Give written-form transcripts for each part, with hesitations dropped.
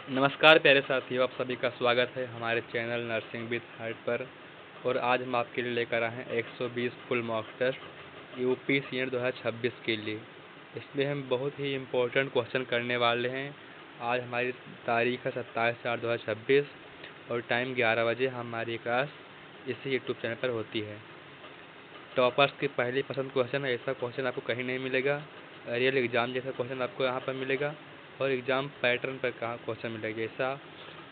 नमस्कार प्यारे साथियों, आप सभी का स्वागत है हमारे चैनल नर्सिंग विद हार्ट पर। और आज हम आपके लिए लेकर आए हैं 120 full mock test UP CET 2026 के लिए। इसमें हम बहुत ही इम्पोर्टेंट क्वेश्चन करने वाले हैं। आज हमारी तारीख है 27/4/2026 और टाइम 11 बजे हमारी क्लास इसी यूट्यूब चैनल पर होती है। टॉपर्स की पहली पसंद क्वेश्चन है, ऐसा क्वेश्चन आपको कहीं नहीं मिलेगा। रियल एग्ज़ाम जैसा क्वेश्चन आपको यहाँ पर मिलेगा और एग्ज़ाम पैटर्न पर कहाँ क्वेश्चन मिलेगा। जैसा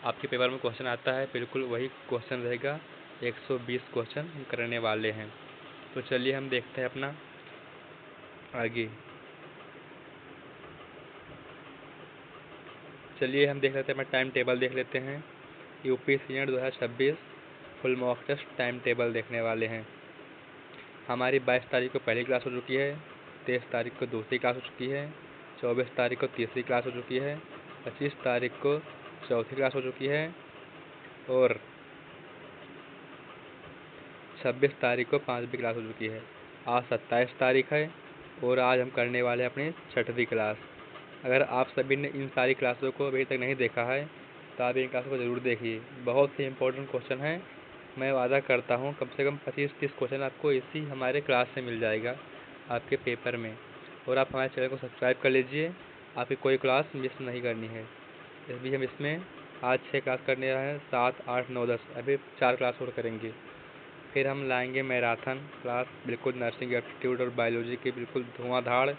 आपके पेपर में क्वेश्चन आता है बिल्कुल वही क्वेश्चन रहेगा। 120 क्वेश्चन हम करने वाले हैं। तो चलिए हम देखते हैं अपना आगे। चलिए हम देख लेते हैं, अपना टाइम टेबल देख लेते हैं। UP CET 2026 full mock test time table देखने वाले हैं। हमारी 22 तारीख को पहली क्लास हो चुकी है, 23 तारीख को दूसरी क्लास हो चुकी है, 24 तारीख को तीसरी क्लास हो चुकी है, 25 तारीख को चौथी क्लास हो चुकी है और 26 तारीख को 5वीं क्लास हो चुकी है। आज 27 तारीख है और आज हम करने वाले हैं अपनी 6वीं क्लास। अगर आप सभी ने इन सारी क्लासों को अभी तक नहीं देखा है तो आप इन क्लासों को ज़रूर देखिए। बहुत ही इंपॉर्टेंट क्वेश्चन है। मैं वादा करता हूँ कम से कम 25-30 क्वेश्चन आपको इसी हमारे क्लास से मिल जाएगा आपके पेपर में। और आप हमारे चैनल को सब्सक्राइब कर लीजिए, आपकी कोई क्लास मिस नहीं करनी है। इसलिए हम इसमें आज 6 क्लास करने रहे हैं, 7, 8, 9, 10, अभी 4 क्लास और करेंगे। फिर हम लाएंगे मैराथन क्लास, बिल्कुल नर्सिंग एप्टीट्यूड और बायोलॉजी की बिल्कुल धुआंधार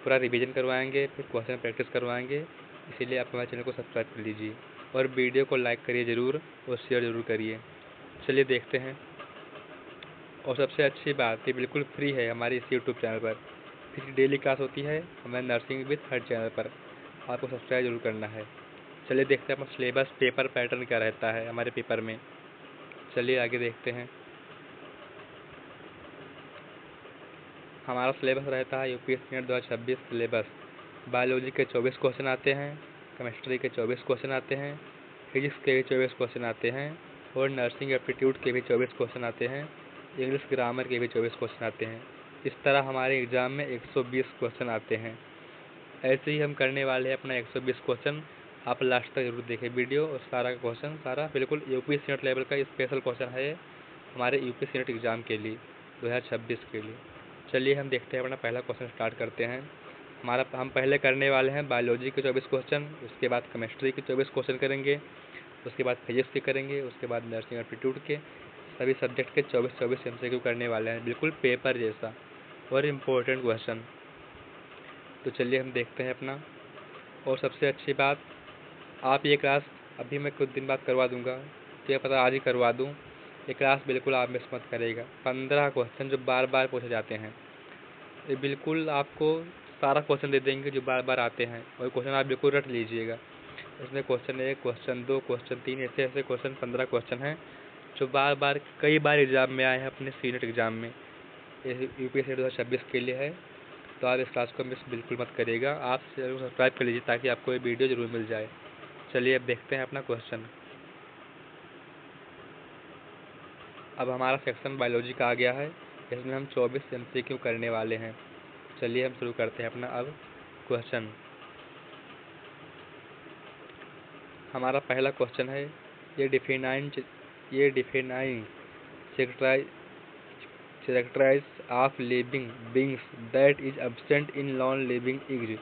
पूरा रिवीजन करवाएंगे, फिर क्वेश्चन प्रैक्टिस करवाएंगे। इसीलिए आप हमारे चैनल को सब्सक्राइब कर लीजिए और वीडियो को लाइक करिए ज़रूर और शेयर ज़रूर करिए। चलिए देखते हैं। और सबसे अच्छी बात, ये बिल्कुल फ्री है हमारे इस यूट्यूब चैनल पर। फिर डेली क्लास होती है हमारे नर्सिंग विद हर चैनल पर, आपको सब्सक्राइब जरूर करना है। चलिए देखते हैं अपना सिलेबस पेपर पैटर्न क्या रहता है हमारे पेपर में। चलिए आगे देखते हैं। हमारा सिलेबस रहता है यूपी सीएट 2026 सिलेबस। बायोलॉजी के 24 क्वेश्चन आते हैं, केमिस्ट्री के 24 क्वेश्चन आते हैं, फिजिक्स के भी 24 क्वेश्चन आते हैं और नर्सिंग एप्टीट्यूड के भी 24 क्वेश्चन आते हैं, इंग्लिश ग्रामर के भी 24 क्वेश्चन आते हैं। इस तरह हमारे एग्ज़ाम में 120 क्वेश्चन आते हैं। ऐसे ही हम करने वाले हैं अपना 120 क्वेश्चन। आप लास्ट तक जरूर देखें वीडियो और सारा क्वेश्चन सारा बिल्कुल यूपी सीएट लेवल का स्पेशल क्वेश्चन है हमारे यूपी सीएट एग्ज़ाम के लिए 2026 के लिए। चलिए हम देखते हैं, अपना पहला क्वेश्चन स्टार्ट करते हैं। हम पहले करने वाले हैं बायोलॉजी के 24 क्वेश्चन, उसके बाद केमिस्ट्री के 24 क्वेश्चन करेंगे, उसके बाद फिजिक्स के करेंगे, उसके बाद नर्सिंग एप्टीट्यूड के सभी सब्जेक्ट के 24-24 MCQ करने वाले हैं, बिल्कुल पेपर जैसा और इम्पोर्टेंट क्वेश्चन। तो चलिए हम देखते हैं अपना। और सबसे अच्छी बात, आप ये क्लास अभी मैं कुछ दिन बाद करवा दूंगा, तो ये पता आज ही करवा दूं। ये क्लास बिल्कुल आप मिस मत करेगा। 15 क्वेश्चन जो बार बार पूछे जाते हैं, ये बिल्कुल आपको सारा क्वेश्चन दे देंगे जो बार बार आते हैं और क्वेश्चन आप बिल्कुल रट लीजिएगा। इसमें क्वेश्चन 1, क्वेश्चन 2, क्वेश्चन 3, ऐसे ऐसे क्वेश्चन 15 क्वेश्चन हैं जो बार बार कई बार एग्ज़ाम में आए हैं अपने सीनेट एग्ज़ाम में। यूपीएससी 2026 के लिए है, तो आप इस क्लास को मिस बिल्कुल मत करिएगा। आप जरूर सब्सक्राइब कर लीजिए ताकि आपको ये वीडियो ज़रूर मिल जाए। चलिए अब देखते हैं अपना क्वेश्चन। अब हमारा सेक्शन बायोलॉजी का आ गया है, इसमें हम 24 MCQ करने वाले हैं। चलिए हम शुरू करते हैं अपना अब क्वेश्चन। हमारा पहला क्वेश्चन है, ये define characterize of living beings that is absent in non living drugs.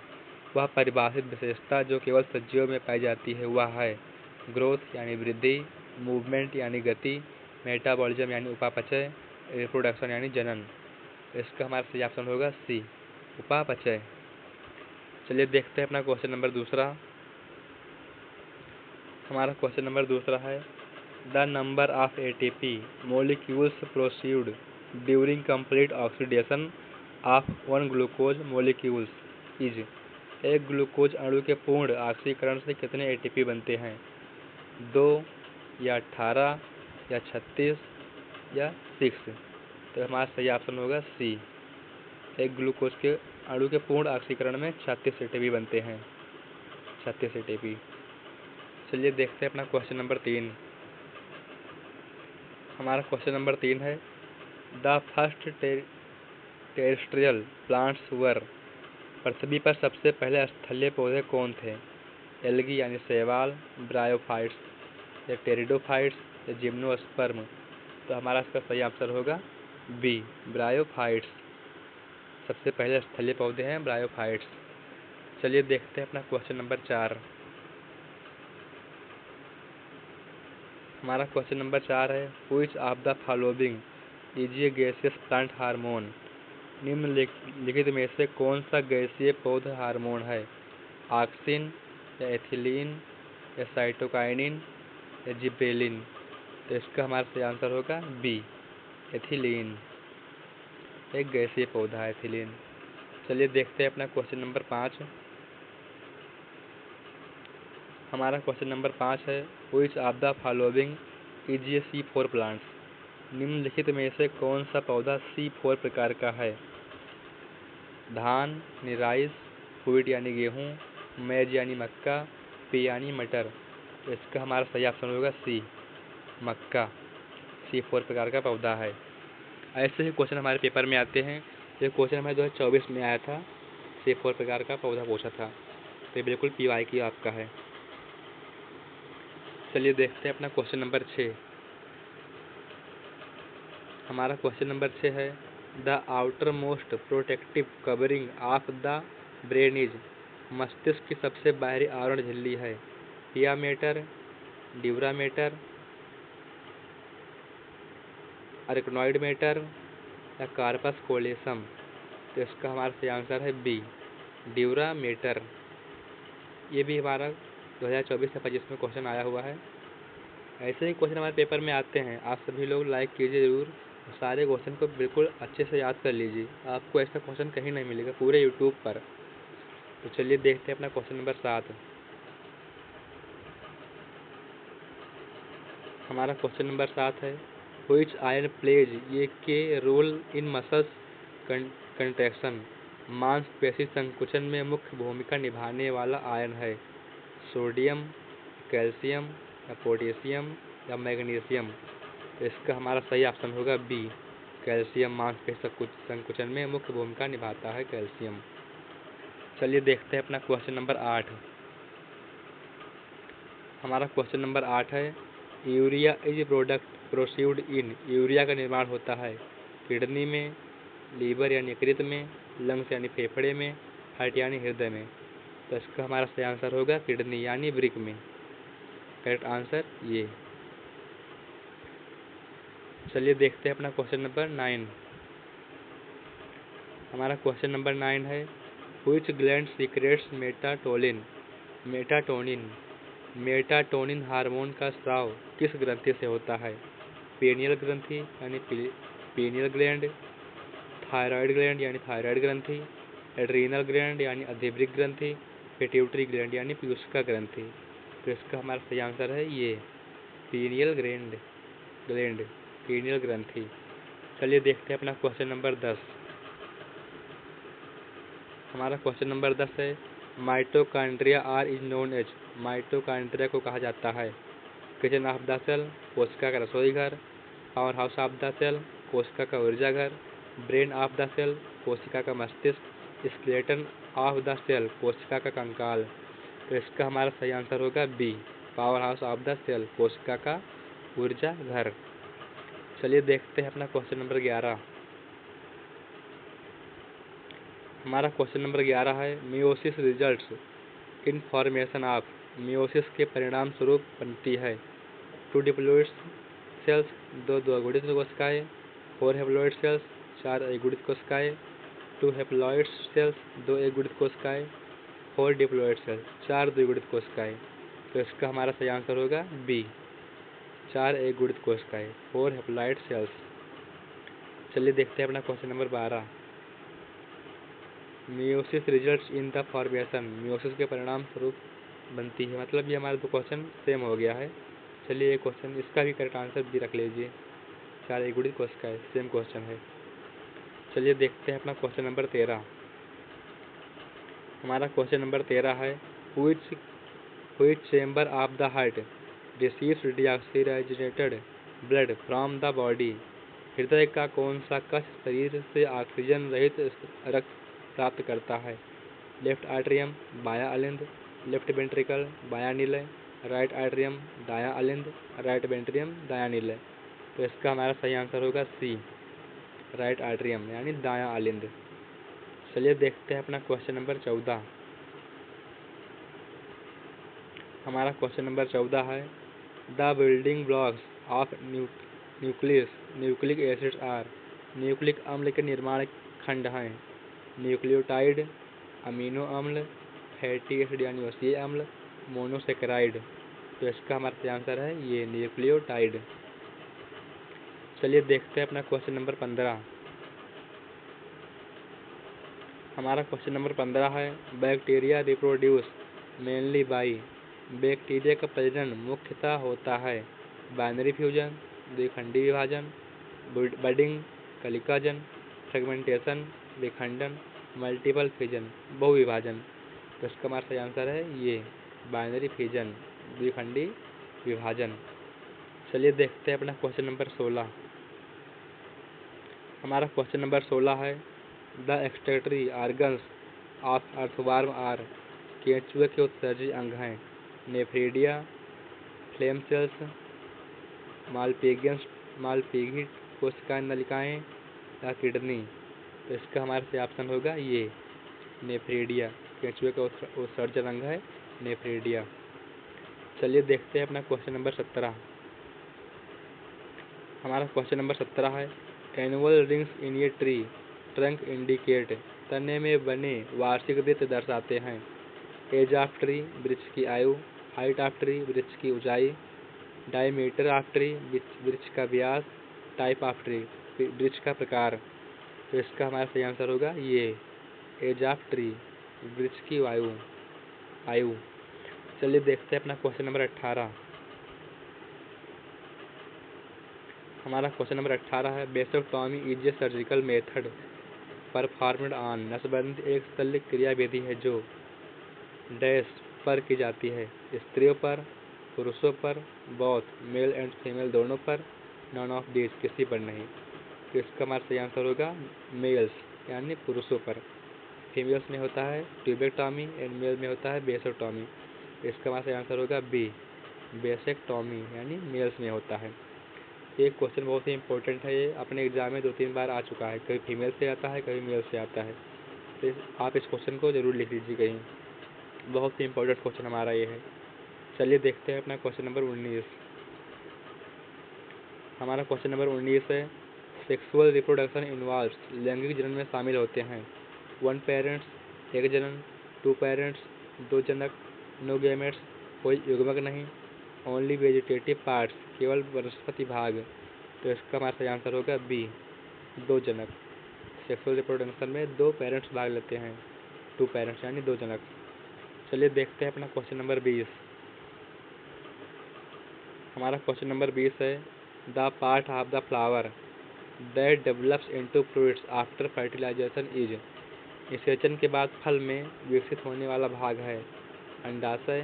वह परिभाषित विशेषता जो केवल सजीवों में पाई जाती है वह है ग्रोथ यानी वृद्धि, मूवमेंट यानी गति, मेटाबॉलिज्म यानी उपापचय, रिप्रोडक्शन यानी जनन। इसका हमारा सही ऑप्शन होगा सी, उपापचय। चलिए देखते हैं अपना क्वेश्चन नंबर दूसरा। हमारा क्वेश्चन नंबर दूसरा है, the number of ATP molecules proceed during complete oxidation of one glucose molecules is. एक ग्लूकोज अणु के पूर्ण ऑक्सीकरण से कितने ATP बनते हैं? 2 या 18 या 36 या 6। तो हमारा सही ऑप्शन होगा सी, एक ग्लूकोज के अणु के पूर्ण ऑक्सीकरण में 36 ATP बनते हैं, 36 ATP। चलिए देखते हैं अपना क्वेश्चन नंबर 3। हमारा क्वेश्चन नंबर 3 है, the first terrestrial plants were. पृथ्वी पर सबसे पहले स्थलीय पौधे कौन थे? एल्गी यानी शैवाल, ब्रायोफाइट्स या टेरिडोफाइट्स या जिम्नोस्पर्म। तो हमारा इसका सही आंसर होगा बी, ब्रायोफाइट्स। सबसे पहले स्थलीय पौधे हैं ब्रायोफाइट्स। चलिए देखते हैं अपना क्वेश्चन नंबर 4। हमारा क्वेश्चन नंबर 4 है, which of the following is a gaseous plant hormone. निम्नलिखित में से कौन सा गैसीय पौधा हार्मोन है? ऑक्सिन या एथिलीन या साइटोकाइनिन या जिबरेलिन। तो इसका हमारा सही आंसर होगा बी, एथिलीन। एक गैसीय पौधा है एथिलीन। चलिए देखते हैं अपना क्वेश्चन नंबर 5। हमारा क्वेश्चन नंबर 5 है, which of the following is a C4 plants. निम्नलिखित में से कौन सा पौधा C4 प्रकार का है? धान यानी राइस, व्हीट यानी गेहूँ, मैज यानी मक्का, पी यानी मटर। इसका हमारा सही ऑप्शन होगा सी, मक्का। C4 प्रकार का पौधा है। ऐसे ही क्वेश्चन हमारे पेपर में आते हैं। ये क्वेश्चन हमारे 2024 में आया था, C4 प्रकार का पौधा पूछा था। तो ये बिल्कुल PYQ आपका है। चलिए देखते हैं अपना क्वेश्चन नंबर 6। हमारा क्वेश्चन नंबर 6 है, the outer most protective covering of the brain is. मस्तिष्क की सबसे बाहरी आवरण झिल्ली है पिया मेटर, ड्यूरा मेटर, अरिकनॉइड मेटर या कार्पस कोलेसम। तो इसका हमारा सही आंसर है बी, ड्यूरा मेटर। ये भी हमारा 2024 या 25 में क्वेश्चन आया हुआ है। ऐसे ही क्वेश्चन हमारे पेपर में आते हैं। आप सभी लोग लाइक कीजिए ज़रूर, सारे क्वेश्चन को बिल्कुल अच्छे से याद कर लीजिए। आपको ऐसा क्वेश्चन कहीं नहीं मिलेगा पूरे यूट्यूब पर। तो चलिए देखते हैं अपना क्वेश्चन नंबर 7। हमारा क्वेश्चन नंबर 7 है, व्हिच आयरन प्लेज ये के रोल इन मसल्स कंट्रैक्शन। मांसपेशी संकुचन में मुख्य भूमिका निभाने वाला आयन है सोडियम, कैल्शियम या पोटेशियम या मैग्नीशियम। तो इसका हमारा सही ऑप्शन होगा बी, कैल्शियम। मांसपेशी संकुचन में मुख्य भूमिका निभाता है कैल्शियम। चलिए देखते हैं अपना क्वेश्चन नंबर 8। हमारा क्वेश्चन नंबर 8 है, urea is product produced in. Urea का निर्माण होता है किडनी में, लीवर यानी यकृत में, लंग्स यानी फेफड़े में, हार्ट यानी हृदय में। तो इसका हमारा सही आंसर होगा किडनी यानी वृक्क में। करेक्ट आंसर ये। चलिए देखते हैं अपना क्वेश्चन नंबर 9। हमारा क्वेश्चन नंबर 9 है, व्हिच ग्लैंड सीक्रेट्स मेटाटोनिन। मेटाटोनिन हार्मोन का स्राव किस ग्रंथि से होता है? पेनियल ग्रंथि यानी पेनियल ग्लैंड, थायराइड ग्लैंड यानी थायराइड ग्रंथि, एड्रीनल ग्लैंड यानी अधिवृक्क ग्रंथि, पिट्यूटरी ग्लैंड यानी पीयूषिका ग्रंथि। तो इसका हमारा सही आंसर है ये, पीनियल ग्लैंड, पीनियल ग्रंथि। चलिए देखते हैं अपना क्वेश्चन नंबर 10। हमारा क्वेश्चन नंबर 10 है, mitochondria are is known as. Mitochondria को कहा जाता है किचन ऑफ द सेल, कोशिका का रसोई घर, powerhouse of the cell, कोशिका का ऊर्जा घर, ब्रेन ऑफ द सेल, कोशिका का मस्तिष्क, स्केलेटन ऑफ द सेल, कोशिका का कंकाल। तो इसका हमारा सही आंसर होगा B, powerhouse of the cell, कोशिका का ऊर्जा घर। चलिए देखते हैं अपना क्वेश्चन नंबर 11। हमारा क्वेश्चन नंबर 11 है, meiosis results in formation of. Meiosis के परिणाम स्वरूप बनती है 2 डिप्लॉइड सेल्स, 2 द्विगुणित कोशिकाएं, 4 हैप्लॉइड सेल्स, 4 एकगुणित कोशिकाएं, 2 हैप्लॉइड सेल्स, 2 एकगुणित कोशिकाएं, 4 डिप्लॉइड सेल्स, 4 द्विगुणित कोशिकाएं। तो इसका हमारा सही आंसर होगा बी, 4 एकगुणित कोशिकाएं, 4 हैप्लॉइड सेल्स। चलिए देखते हैं अपना question number 12। Meiosis results in the formation. Meiosis के परिणाम स्वरूप बनती है, मतलब ये हमारा 2 क्वेश्चन सेम हो गया है। चलिए ये क्वेश्चन, इसका भी करेक्ट आंसर भी रख लीजिए, 4 एकगुणित कोशिकाएं, सेम क्वेश्चन है। चलिए देखते हैं अपना क्वेश्चन नंबर 13। हमारा क्वेश्चन नंबर 13 है, which chamber of the heart receives deoxygenated blood from the body. हृदय का कौन सा कश शरीर से ऑक्सीजन रहित रक्त प्राप्त करता है? लेफ्ट आर्टरियम, बाया अलिंद, लेफ्ट वेंट्रिकल बायां नीले, राइट आर्टरियम दायां अलिंद, राइट वेंट्रियम दायां नीले। तो इसका हमारा सही आंसर होगा सी, राइट आर्टरियम यानी दायां अलिंद। चलिए देखते हैं अपना क्वेश्चन नंबर 14। हमारा क्वेश्चन नंबर 14 है the building blocks of nucleic acids are. Nucleic अम्ल के निर्माण खंड हैं न्यूक्लियोटाइड, अमीनो अम्ल, फैटी एसिड यानी वसीय अम्ल, मोनोसेकेराइड। तो इसका हमारा सही आंसर है ये न्यूक्लियोटाइड। चलिए देखते हैं अपना क्वेश्चन नंबर 15। हमारा क्वेश्चन नंबर 15 है bacteria reproduce mainly by. Bacteria का प्रजनन मुख्यतः होता है बाइनरी फ्यूजन, द्विखंडी विभाजन, बडिंग, कलिकाजन, फ्रेगमेंटेशन, विखंडन, मल्टीपल फ्यूजन, बहुविभाजन। तो इसका हमारा सही आंसर है ये बाइनरी फ्यूजन, द्विखंडी विभाजन। चलिए देखते हैं अपना क्वेश्चन नंबर 16। हमारा क्वेश्चन नंबर 16 है the excretory organs of earthworm are. केंचुए के उत्सर्जी अंग हैं नेफ्रीडिया, फ्लेम सेल्स, मालपीगी कोशिकाएं नलिकाएं या किडनी। तो इसका हमारा सही ऑप्शन होगा ये नेफ्रीडिया, केंचुए का उत्सर्जन अंग है नेफ्रीडिया। चलिए देखते हैं अपना क्वेश्चन नंबर 17। हमारा क्वेश्चन नंबर 17 है annual rings in a tree trunk indicate. तने में बने वार्षिक वृत्त दर्शाते हैं एज ऑफ ट्री वृक्ष की आयु, हाइट ऑफ ट्री वृक्ष की ऊंचाई, डायमीटर ऑफ ट्री वृक्ष का व्यास, टाइप ऑफ ट्री वृक्ष का प्रकार। तो इसका हमारा सही आंसर होगा ये एज ऑफ ट्री वृक्ष की आयु। चलिए देखते हैं अपना क्वेश्चन नंबर 18। हमारा क्वेश्चन नंबर 18 है vasectomy is a surgical method performed on. नसबंदी एक शल्य क्रिया विधि है जो डैश पर की जाती है स्त्रियों पर, पुरुषों पर, बोथ मेल एंड फीमेल दोनों पर, नॉन ऑफ दीज किसी पर नहीं। तो इसका हमारा सही आंसर होगा मेल्स यानी पुरुषों पर। फीमेल्स में होता है ट्यूबेक्टॉमी एंड मेल में होता है वेसेक्टॉमी। इसका हमारा सही आंसर होगा बी, वेसेक्टॉमी यानी मेल्स में होता है। ये क्वेश्चन बहुत ही इंपॉर्टेंट है, ये अपने एग्जाम में 2-3 बार आ चुका है, कभी फीमेल से आता है कभी मेल से आता है। तो आप इस क्वेश्चन को जरूर लिख लीजिए कहीं, बहुत ही इंपॉर्टेंट क्वेश्चन हमारा ये है। चलिए देखते हैं अपना क्वेश्चन नंबर 19। हमारा क्वेश्चन नंबर 19 है सेक्सुअल रिप्रोडक्शन इन्वॉल्व्स। लैंगिक जनन में शामिल होते हैं 1 पेरेंट्स एक जनन, 2 पेरेंट्स 2 जनक, नो गैमेट्स कोई युग्मक नहीं, ओनली वेजिटेटिव पार्ट्स केवल वनस्पति भाग। तो इसका हमारा सही आंसर होगा बी, 2 जनक। सेक्सुअल रिप्रोडक्शन में 2 पेरेंट्स भाग लेते हैं, 2 पेरेंट्स यानी 2 जनक। चलिए देखते हैं अपना क्वेश्चन नंबर 20। हमारा क्वेश्चन नंबर 20 है the part of the flower that develops into fruits after fertilization is. निषेचन के बाद फल में विकसित होने वाला भाग है अंडाशय,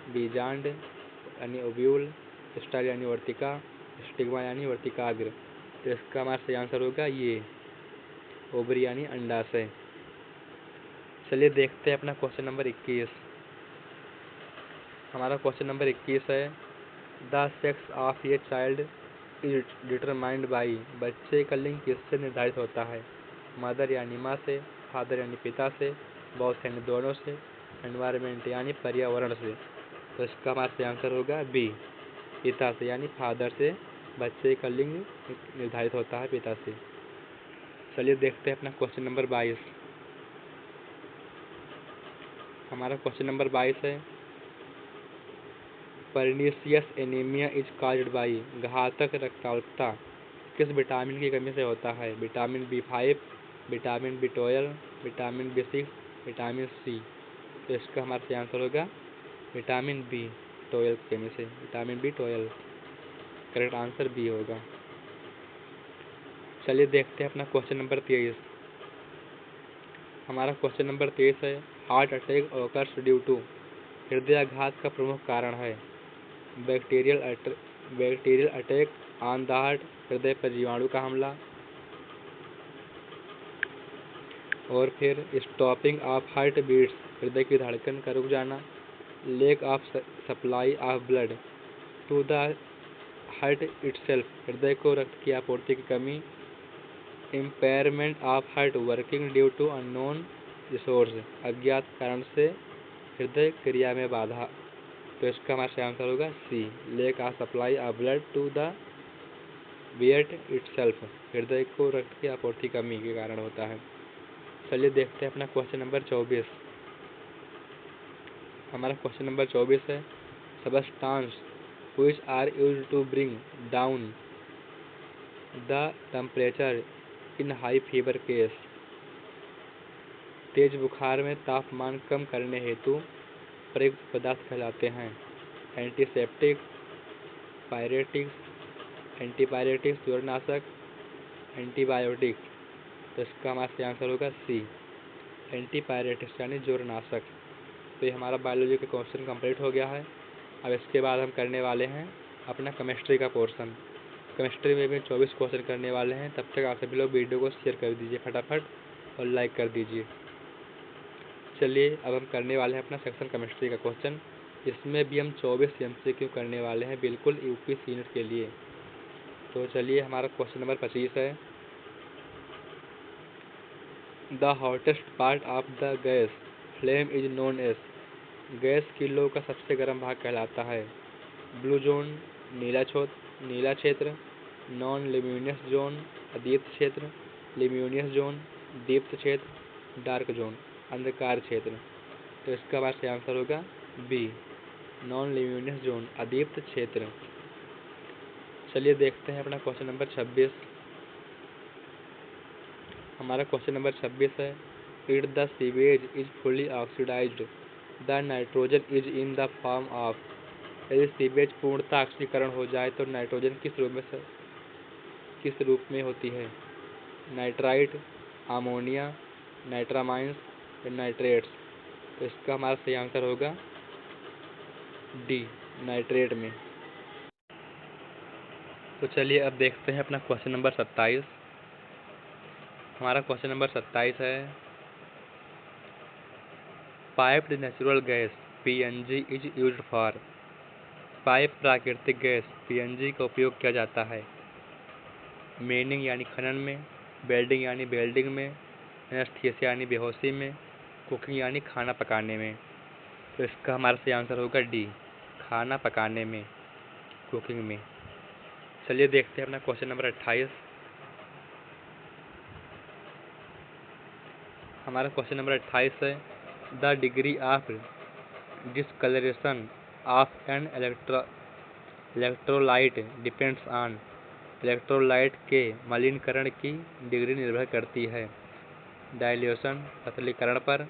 बीजांड यानी ओव्यूल, स्टाइल यानी वर्तिका, स्टिग्मा यानी वर्तिकाग्र। तो इसका हमारा सही आंसर होगा ये ओवरी यानी अंडाशय। चलिए देखते हैं अपना क्वेश्चन नंबर 21। हमारा क्वेश्चन नंबर 21 है the sex of a child is determined by. बच्चे का लिंग किससे निर्धारित होता है मदर यानी माँ से, फादर यानी पिता से, बोथ यानी दोनों से, एनवायरनमेंट यानी पर्यावरण से। तो इसका हमारा सही आंसर होगा बी, पिता से यानी फादर से बच्चे का लिंग निर्धारित होता है पिता से। चलिए देखते हैं अपना क्वेश्चन नंबर 22। हमारा क्वेश्चन नंबर 22 है pernicious anaemia is caused by. घातक रक्ताल्पता किस विटामिन की कमी से होता है vitamin B5, vitamin B12, vitamin B6, vitamin C। तो इसका हमारा सही आंसर होगा विटामिन B12 की कमी से, vitamin B12। Correct answer B होगा। चलिए देखते हैं अपना क्वेश्चन नंबर 23। हमारा क्वेश्चन नंबर 23 है heart attack occurs due to. हृदयाघात का प्रमुख कारण है bacterial attack on the heart, हृदय पर जीवाणु का हमला, और फिर स्टॉपिंग ऑफ हार्ट बीट्स हृदय की धड़कन का रुक जाना, lack of supply of blood to the heart itself, हृदय को रक्त की आपूर्ति की कमी। Impairment of heart working due to unknown resource, अज्ञात कारण से हृदय क्रिया में बाधा। तो इसका हमारा सही आंसर होगा C, lack of supply of blood to the heart itself, हृदय को रक्त की आपूर्ति कमी के कारण होता है। चलिए देखते हैं अपना क्वेश्चन नंबर 24। हमारा क्वेश्चन नंबर 24 है substance which are used to bring down the temperature in high fever case, तेज बुखार में तापमान कम करने हेतु प्रयुक्त पदार्थ कहलाते हैं। एंटीसेप्टिक, पायरेटिक्स, एंटीपायरेटिक्स ज्वरनाशक, एंटीबायोटिक। तो इसका हमारा सही आंसर होगा सी, एंटीपायरेटिक्स यानी ज्वरनाशक। तो ये हमारा बायोलॉजी का क्वेश्चन कंप्लीट हो गया है। अब इसके बाद हम करने वाले हैं अपना केमिस्ट्री का पोर्शन। केमिस्ट्री में भी 24 क्वेश्चन करने वाले हैं। तब तक आप सभी लोग वीडियो को शेयर कर दीजिए फटाफट और लाइक कर दीजिए। चलिए अब हम करने वाले हैं अपना सेक्शन केमिस्ट्री का क्वेश्चन। इसमें भी हम 24 MCQ करने वाले हैं, बिल्कुल यूपी यूनिट के लिए। तो चलिए हमारा क्वेश्चन नंबर 25 है the hottest part of the gas flame is known as, gas की लौ का सबसे गर्म भाग कहलाता है। ब्लू जोन नीला क्षेत्र, नॉन ल्यूमिनस जोन अदीप्त क्षेत्र, ल्यूमिनस जोन दीप्त क्षेत्र, डार्क जोन अंधकार क्षेत्र। तो इसका हमारा सही आंसर होगा बी, नॉन ल्यूमिनस जोन अदीप्त क्षेत्र। चलिए देखते हैं अपना क्वेश्चन नंबर 26। हमारा क्वेश्चन नंबर 26 है it the sewage is fully oxidized the nitrogen is in the form of, यदि सीवेज पूर्णतः ऑक्सीकरण हो जाए तो नाइट्रोजन किस रूप में होती है। नाइट्राइट, अमोनिया, नाइट्रामाइंस या नाइट्रेट्स। तो इसका हमारा सही आंसर होगा डी, नाइट्रेट में। तो चलिए अब देखते हैं अपना क्वेश्चन नंबर 27। हमारा क्वेश्चन नंबर 27 है piped natural gas PNG is used for, pipe प्राकृतिक गैस PNG का उपयोग किया जाता है मेनिंग यानी खनन में, वेल्डिंग यानी वेल्डिंग में, एनेस्थीसिया यानी बेहोशी में, कुकिंग यानी खाना पकाने में। तो इसका हमारा सही आंसर होगा डी, खाना पकाने में, कुकिंग में। चलिए देखते हैं अपना क्वेश्चन नंबर 28। हमारा क्वेश्चन नंबर 28 है the degree of discoloration of an electrolyte depends on, electrolyte के मलिनीकरण की डिग्री निर्भर करती है डाइल्यूशन पतलीकरण पर,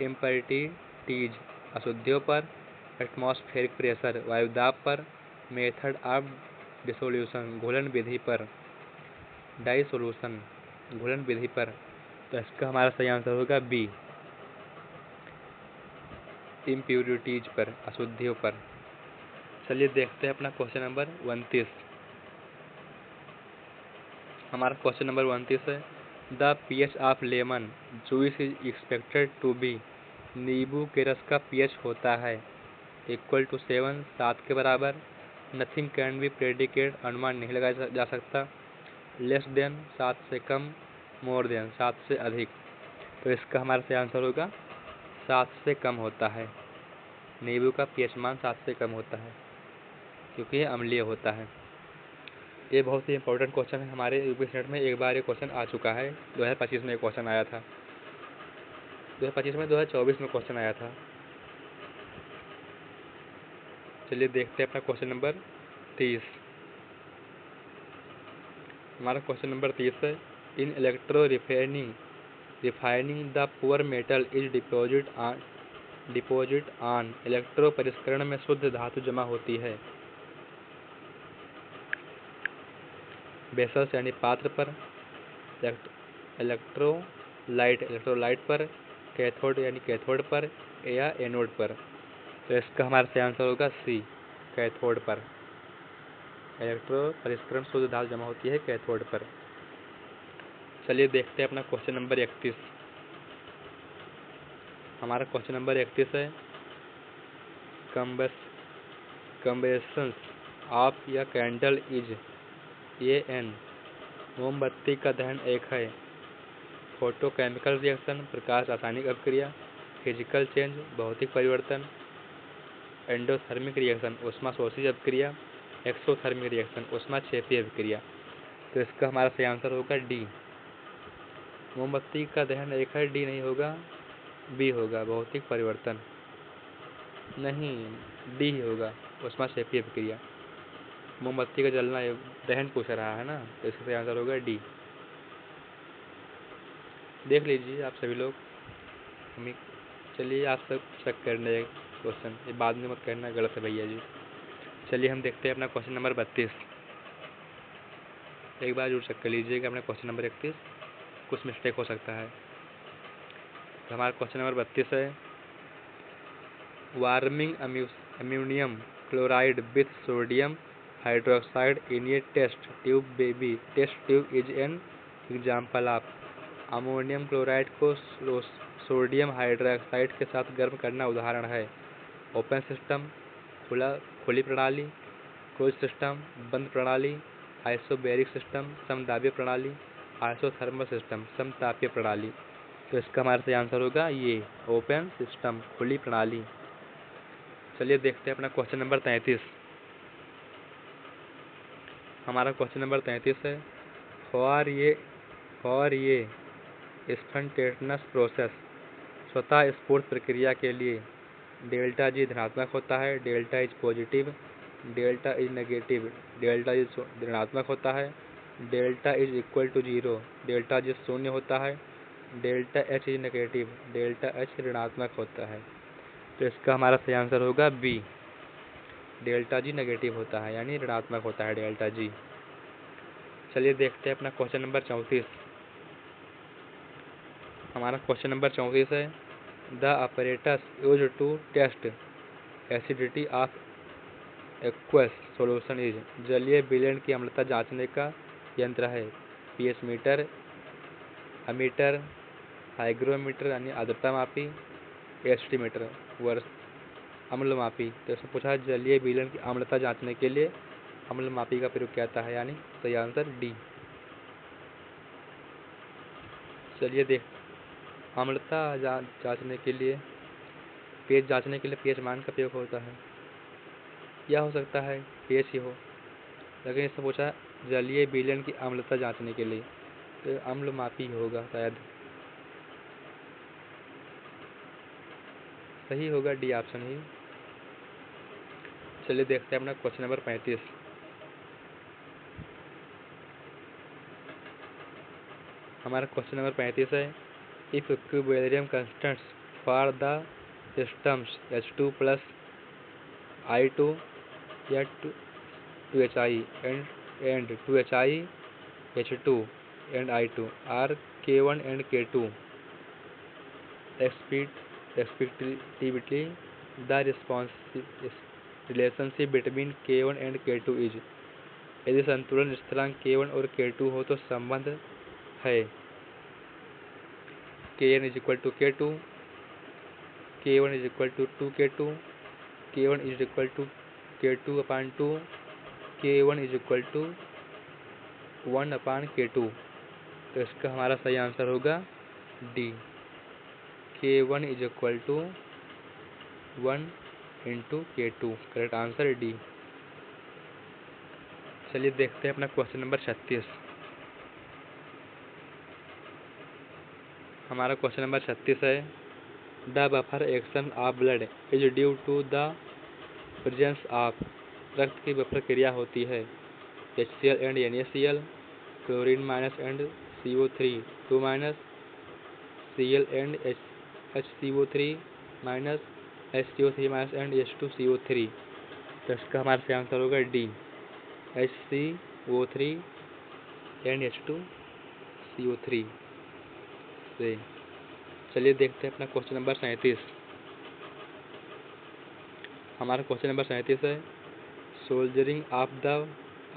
इम्परिटीज अशुद्धियों पर, एटमॉस्फेरिक प्रेशर वायुदाब पर, मेथड ऑफ डिसोल्यूशन घुलन विधि पर, डाइसोल्यूशन घुलन विधि पर। तो इसका हमारा सही आंसर होगा बी, इम्प्यूरिटीज पर, अशुद्धियों पर। चलिए देखते हैं अपना क्वेश्चन नंबर 29। हमारा क्वेश्चन नंबर 29 है the pH of lemon juice is expected to be, नींबू के रस का pH होता है इक्वल टू 7, 7 के बराबर, नथिंग कैन बी प्रेडिकेट अनुमान नहीं लगाया जा सकता, लेस देन 7 से कम, मोर देन 7 से अधिक। तो इसका हमारा सही आंसर होगा 7 से कम होता है, नींबू का pH मान 7 से कम होता है क्योंकि ये अम्लीय होता है। ये बहुत ही इंपॉर्टेंट क्वेश्चन है हमारे यूपी सेट में, एक बार ये क्वेश्चन आ चुका है। 2025 में एक क्वेश्चन आया था, 2025 में 2024 में क्वेश्चन आया था। चलिए देखते हैं अपना क्वेश्चन नंबर 30। हमारा क्वेश्चन नंबर 30 है in electro refining the poor metal is deposit on, electro परिष्करण में शुद्ध धातु जमा होती है बेसल्स यानी पात्र पर, इलेक्ट्रोलाइट पर, कैथोड यानी कैथोड पर या एनोड पर। तो इसका हमारा सही आंसर होगा सी, कैथोड पर, इलेक्ट्रो परिष्करण शुद्ध धातु जमा होती है कैथोड पर। चलिए देखते हैं अपना क्वेश्चन नंबर 31। हमारा क्वेश्चन नंबर 31 है, कम्बेशंस ऑफ या कैंडल इज ए एन, मोमबत्ती का दहन एक है। फोटोकेमिकल रिएक्शन, प्रकाश रासायनिक अभिक्रिया। फिजिकल चेंज, भौतिक परिवर्तन। एंडोथर्मिक रिएक्शन, ऊष्माशोषी अभिक्रिया। एक्सोथर्मिक रिएक्शन, ऊष्माक्षेपी अभिक्रिया। तो इसका हमारा सही आंसर होगा डी, मोमबत्ती का दहन एक है। डी नहीं होगा, बी होगा, भौतिक परिवर्तन। नहीं, डी ही होगा, ऊष्माक्षेपी अभिक्रिया। मोमबत्ती का जलना दहन पूछ रहा है ना, तो इसका सही आंसर होगा डी। देख लीजिए आप सभी लोग, हमें चलिए आप सब चेक करने क्वेश्चन, ये बाद में मत कहना गलत है भैया जी। चलिए हम देखते हैं अपना क्वेश्चन नंबर 32। एक बार जरूर चेक कर लीजिएगा अपना क्वेश्चन नंबर 31, कुछ मिस्टेक हो सकता है। तो हमारा क्वेश्चन नंबर 32 है, warming ammonium chloride with sodium hydroxide in a test tube baby. Test tube is an example of. Ammonium chloride को सोडियम हाइड्रोक्साइड के साथ गर्म करना उदाहरण है। ओपन सिस्टम, खुली प्रणाली। क्लोज सिस्टम, बंद प्रणाली। आइसोबैरिक सिस्टम, समदाबीय प्रणाली। आइसोथर्मल सिस्टम, समतापीय प्रणाली। तो इसका हमारा सही आंसर होगा ये, ओपन सिस्टम, खुली प्रणाली। चलिए देखते हैं अपना क्वेश्चन नंबर 33। हमारा क्वेश्चन नंबर 33 है, फॉर ये स्पॉन्टेनियस प्रोसेस, स्वतः स्फूर्त प्रक्रिया के लिए डेल्टा जी धनात्मक होता है, delta is positive, delta is negative, delta is ऋणात्मक होता है, delta is equal to 0, delta G शून्य होता है, delta H is negative, delta H ऋणात्मक होता है। तो इसका हमारा सही आंसर होगा बी, डेल्टा जी नेगेटिव होता है, यानी ऋणात्मक होता है डेल्टा जी। चलिए देखते हैं अपना क्वेश्चन नंबर 34। हमारा क्वेश्चन नंबर 34 है, the apparatus used to test acidity of aqueous solution is. जलीय विलयन की अम्लता जांचने का यंत्र है। पीएच मीटर, अमीटर, हाइग्रोमीटर यानी आर्द्रता मापी, एस्टीमीटर वर्ष अम्ल मापी। तो इसमें पूछा है जलीय विलयन की अम्लता जांचने के लिए अम्ल मापी का प्रयोग किया जाता है, यानी सही आंसर डी। चलिए देख, अम्लता जांचने के लिए, पीएच जांचने के लिए पीएच मान का प्रयोग होता है, या हो सकता है पीएच ही हो, लेकिन इससे पूछा जलीय विलयन की अम्लता जांचने के लिए, तो अम्ल मापी होगा शायद। सही होगा डी ऑप्शन ही। चलिए देखते हैं अपना क्वेश्चन नंबर 35। हमारा क्वेश्चन नंबर 35 है, if equilibrium constants for the systems H2 plus I2 या 2HI and 2HI H2 and I2 are K1 and K2 respectively, the relationship between K1 and K2 is। यदि संतुलन स्थिरांक K1 और K2 हो तो संबंध है Kn is equal to K2, K1 is equal to 2K2, K1 is equal to K2 upon 2, K1 is equal to 1 upon K2। तो इसका हमारा सही आंसर होगा D, K1 is equal to 1 into K2। Correct answer D. चलिए देखते हैं अपना question number 36। हमारा क्वेश्चन नंबर 36 है, the buffer action of blood is due to the presence of. रक्त की बफर क्रिया होती है HCl and NaCl, chlorine minus and CO3 2 minus, Cl and HCO3 minus, HCO3 minus and H2CO3। तो इसका हमारा सही आंसर होगा डी, HCO3 एंड H2CO3 से। चलिए देखते हैं अपना क्वेश्चन नंबर 37। हमारा क्वेश्चन नंबर 37 है, soldering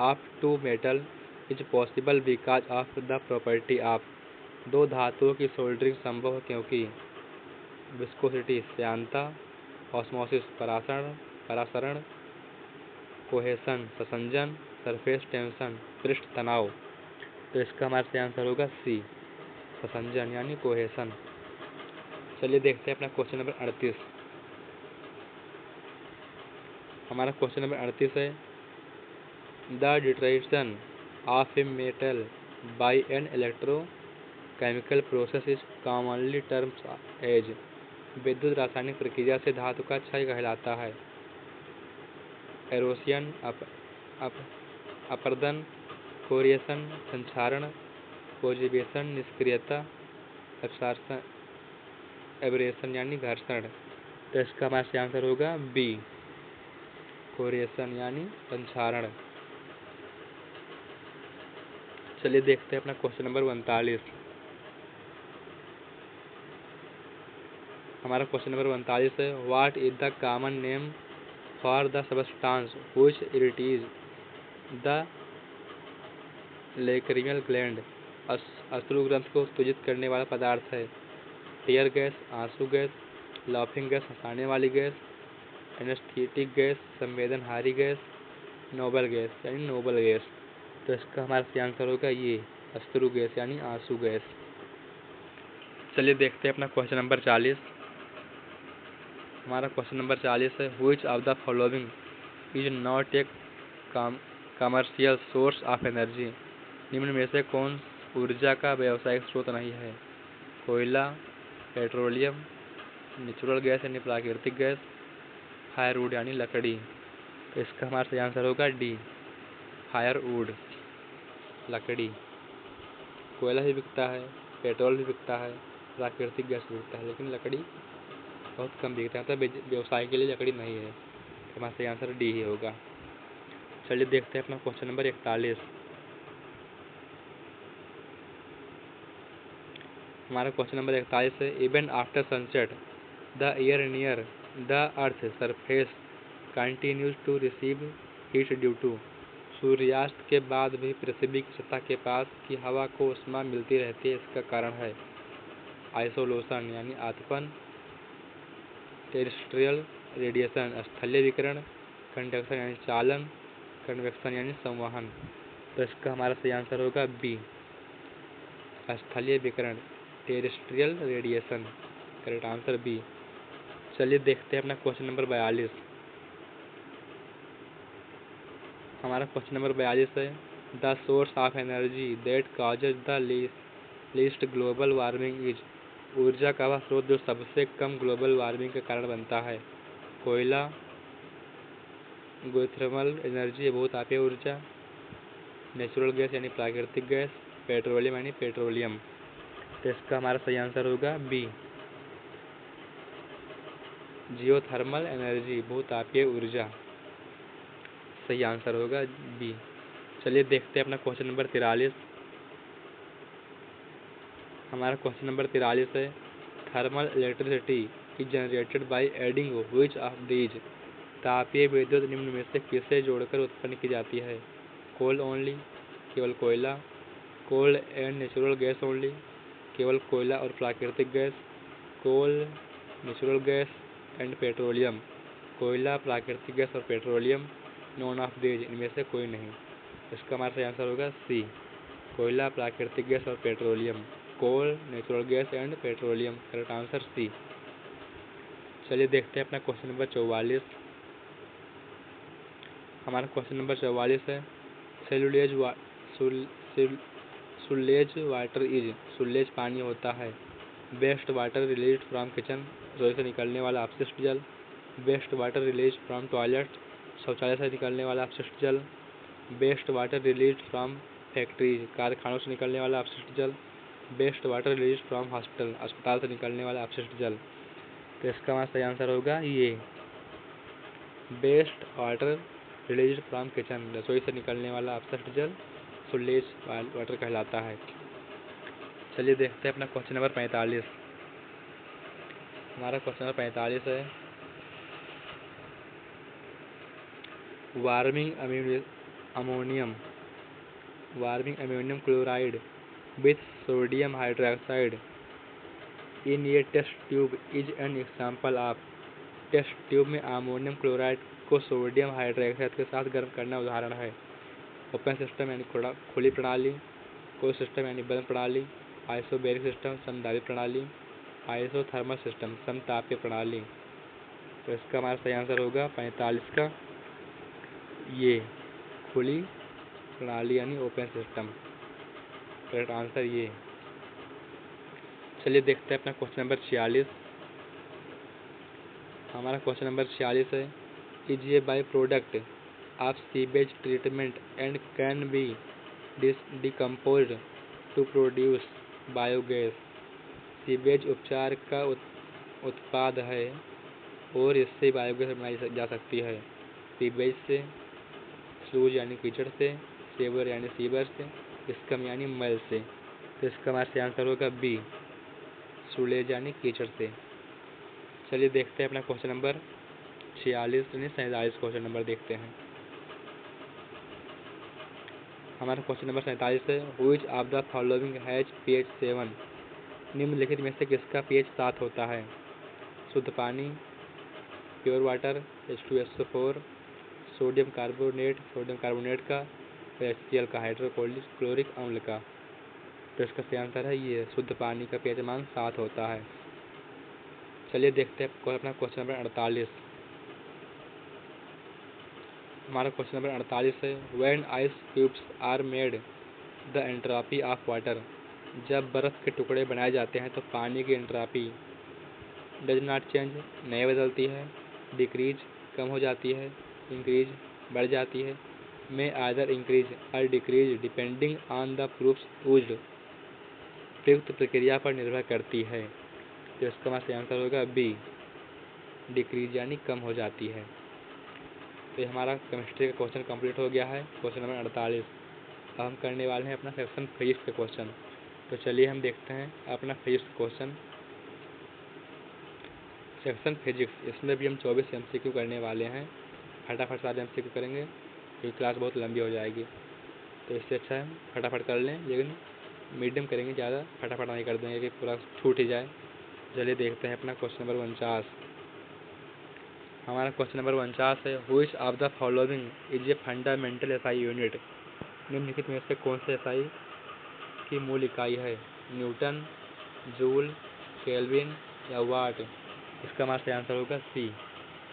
of two metal is possible because of the property of. दो धातुओं की सोल्डरिंग संभव है क्योंकि विस्कोसिटी श्यानता, ऑस्मोसिस परासरण, कोहेसन संसंजन, सरफेस टेंशन पृष्ठ तनाव। तो इसका हमारा सही आंसर होगा सी, संसंजन यानी कोहेसन। चलिए देखते हैं अपना क्वेश्चन नंबर 38। हमारा क्वेश्चन नंबर 38 है the deterioration of a metal by an electrochemical process is commonly terms as. विद्युत रासायनिक प्रक्रिया से धातु का क्षय कहलाता है। एरोसियन, अपरदन, कोरिएशन संक्षारण, कोजिवेशन निष्क्रियता, एब्रेशन यानी घर्षण। तो इसका हमारा सही आंसर होगा बी, कोरिएशन यानी संक्षारण। चलिए देखते हैं अपना क्वेश्चन नंबर 39। हमारा क्वेश्चन नंबर 39 है what is the common name for the substance which irritates the lacrimal gland. अश्रु ग्रंथ को उत्तेजित करने वाला पदार्थ है। टीयर गैस, आंसू गैस, लाफिंग गैस हंसाने वाली गैस, एनेस्थेटिक गैस संवेदनहारी गैस, नोबल गैस यानी नोबल गैस। तो इसका हमारा सही आंसर होगा ये अश्रु गैस यानी आंसू गैस। चलिए देखते हैं अपना क्वेश्चन नंबर 40। हमारा क्वेश्चन नंबर 40 है which of the following is not a commercial source of energy. निम्न में से कौन ऊर्जा का व्यावसायिक स्रोत नहीं है। कोयला, पेट्रोलियम, नेचुरल गैस यानी प्राकृतिक गैस, फायरवुड यानी लकड़ी। तो इसका हमारा सही आंसर होगा डी, फायरवुड लकड़ी। कोयला भी बिकता है, पेट्रोल भी बिकता है, प्राकृतिक गैस भी बिकता है, लेकिन लकड़ी बहुत कम बिकता है। मतलब व्यवसाय के लिए लकड़ी नहीं है। तो हमारा सही आंसर डी ही होगा। चलिए देखते हैं अपना क्वेश्चन नंबर 41। हमारा क्वेश्चन नंबर 41 है even after sunset the air near the earth surface continues to receive heat due to. सूर्यास्त के बाद भी पृथ्वी की सतह के पास की हवा को ऊष्मा मिलती रहती है। इसका कारण है आइसोलेशन यानी आतपन, टेरेस्ट्रियल रेडिएशन स्थलीय विकिरण, कंडक्शन यानी चालन, कन्वेक्शन यानी संवहन। तो इसका हमारा सही आंसर होगा बी, स्थलीय विकिरण, terrestrial radiation. Correct answer B. चलिए देखते हैं अपना क्वेश्चन नंबर 42। हमारा क्वेश्चन नंबर 42 है the source of energy that causes the least global warming is. ऊर्जा का वह स्रोत जो सबसे कम ग्लोबल वार्मिंग का कारण बनता है। कोयला, जियोथर्मल एनर्जी बहुतापीय ऊर्जा, नेचुरल गैस यानी प्राकृतिक गैस, पेट्रोलियम यानी पेट्रोलियम। तो इसका हमारा सही आंसर होगा बी, जियोथर्मल एनर्जी बहुतापीय ऊर्जा। सही आंसर होगा बी। चलिए देखते हैं अपना क्वेश्चन नंबर 43। हमारा क्वेश्चन नंबर 43 है thermal electricity is generated by adding which of these. तापीय विद्युत निम्न में से किसे जोड़कर उत्पन्न की जाती है। कोल ओनली, केवल कोयला, coal and natural gas only, केवल कोयला और प्राकृतिक gas, coal, natural gas and petroleum, कोयला, प्राकृतिक गैस और पेट्रोलियम, नॉन ऑफ दीज इनमें से कोई नहीं। इसका हमारा सही आंसर होगा सी, कोयला, प्राकृतिक गैस और petroleum, coal, natural gas and petroleum. Correct answer C. चलिए देखते हैं अपना क्वेश्चन नंबर 44। हमारा क्वेश्चन नंबर 44 है सुलेज वाटर इज। सुलेज पानी होता है। Waste water release from kitchen, रसोई से निकलने वाला अपशिष्ट जल। Waste water release from toilet, शौचालय से निकलने वाला अपशिष्ट जल। Waste water release from factories, कारखानों से निकलने वाला अपशिष्ट जल। Waste water release from hospital, अस्पताल से निकलने वाला अपशिष्ट जल। तो इसका हमारा सही आंसर होगा ये waste water release from kitchen, रसोई से निकलने वाला अपशिष्ट जल सुलेज वाटर कहलाता है। चलिए देखते हैं अपना क्वेश्चन नंबर 45। हमारा क्वेश्चन नंबर 45 है warming ammonium chloride with sodium hydroxide in ये test tube is an example of. Test tube में अमोनियम क्लोराइड को सोडियम हाइड्रोक्साइड के साथ गर्म करना उदाहरण है। ओपन सिस्टम यानी खुली प्रणाली, क्लोज सिस्टम यानी बंद प्रणाली, आइसोबैरिक सिस्टम समदाबी प्रणाली, आइसोथर्मल सिस्टम समतापीय प्रणाली। तो इसका हमारा सही आंसर होगा 45 का ये खुली प्रणाली यानी ओपन सिस्टम। करेक्ट आंसर ये। चलिए देखते हैं अपना क्वेश्चन नंबर 46। हमारा क्वेश्चन नंबर 46 है, इज ये byproduct of sewage treatment and can be decomposed to produce biogas. Sewage उपचार का उत्पाद है और इससे बायोगैस बनाई जा सकती है। सीवेज से, स्लूज यानी कीचड़ से, सेवर यानी सीवर से, स्कम यानी मैल से। तो इसका हमारा सही आंसर होगा बी, सुलेज यानी कीचड़ से। चलिए देखते हैं अपना क्वेश्चन नंबर 46 यानी 47 क्वेश्चन नंबर देखते हैं। हमारा क्वेश्चन नंबर 47 है, which of the following has pH 7। निम्नलिखित में से किसका pH 7 होता है? शुद्ध पानी, pure water, H2SO4, sodium carbonate का, HCl का, हाइड्रोक्लोरिक अम्ल का। तो इसका सही आंसर है ये, शुद्ध पानी का pH मान 7 होता है। चलिए देखते हैं अपना क्वेश्चन नंबर 48। हमारा क्वेश्चन नंबर 48 है, when ice cubes are made the entropy of water. जब बर्फ़ के टुकड़े बनाए जाते हैं तो पानी की एंट्रोपी डज नॉट चेंज नहीं बदलती है, डिक्रीज कम हो जाती है, इंक्रीज बढ़ जाती है, में आइदर इंक्रीज और decrease depending on the proofs used. प्रयुक्त प्रक्रिया पर निर्भर करती है। तो इसका हमारा सही आंसर होगा बी, डिक्रीज यानी कम हो जाती है। तो ये हमारा केमिस्ट्री का क्वेश्चन कंप्लीट हो गया है, क्वेश्चन नंबर 48। अब हम करने वाले हैं अपना सेक्शन फिजिक्स के क्वेश्चन। तो चलिए हम देखते हैं अपना फिजिक्स क्वेश्चन। सेक्शन फिजिक्स, इसमें भी हम 24 MCQ करने वाले हैं। फटाफट सारे MCQ करेंगे क्योंकि क्लास बहुत लंबी हो जाएगी, तो इससे अच्छा है फटाफट कर लें, लेकिन मीडियम करेंगे, ज़्यादा फटाफट नहीं कर देंगे कि पूरा छूट ही जाए। चलिए देखते हैं अपना क्वेश्चन नंबर 49। हमारा क्वेश्चन नंबर 49 है, which of the following is a fundamental SI unit. निम्नलिखित में से कौन से SI की मूल इकाई है? न्यूटन, जूल, केल्विन या वाट। इसका हमारा सही आंसर होगा सी,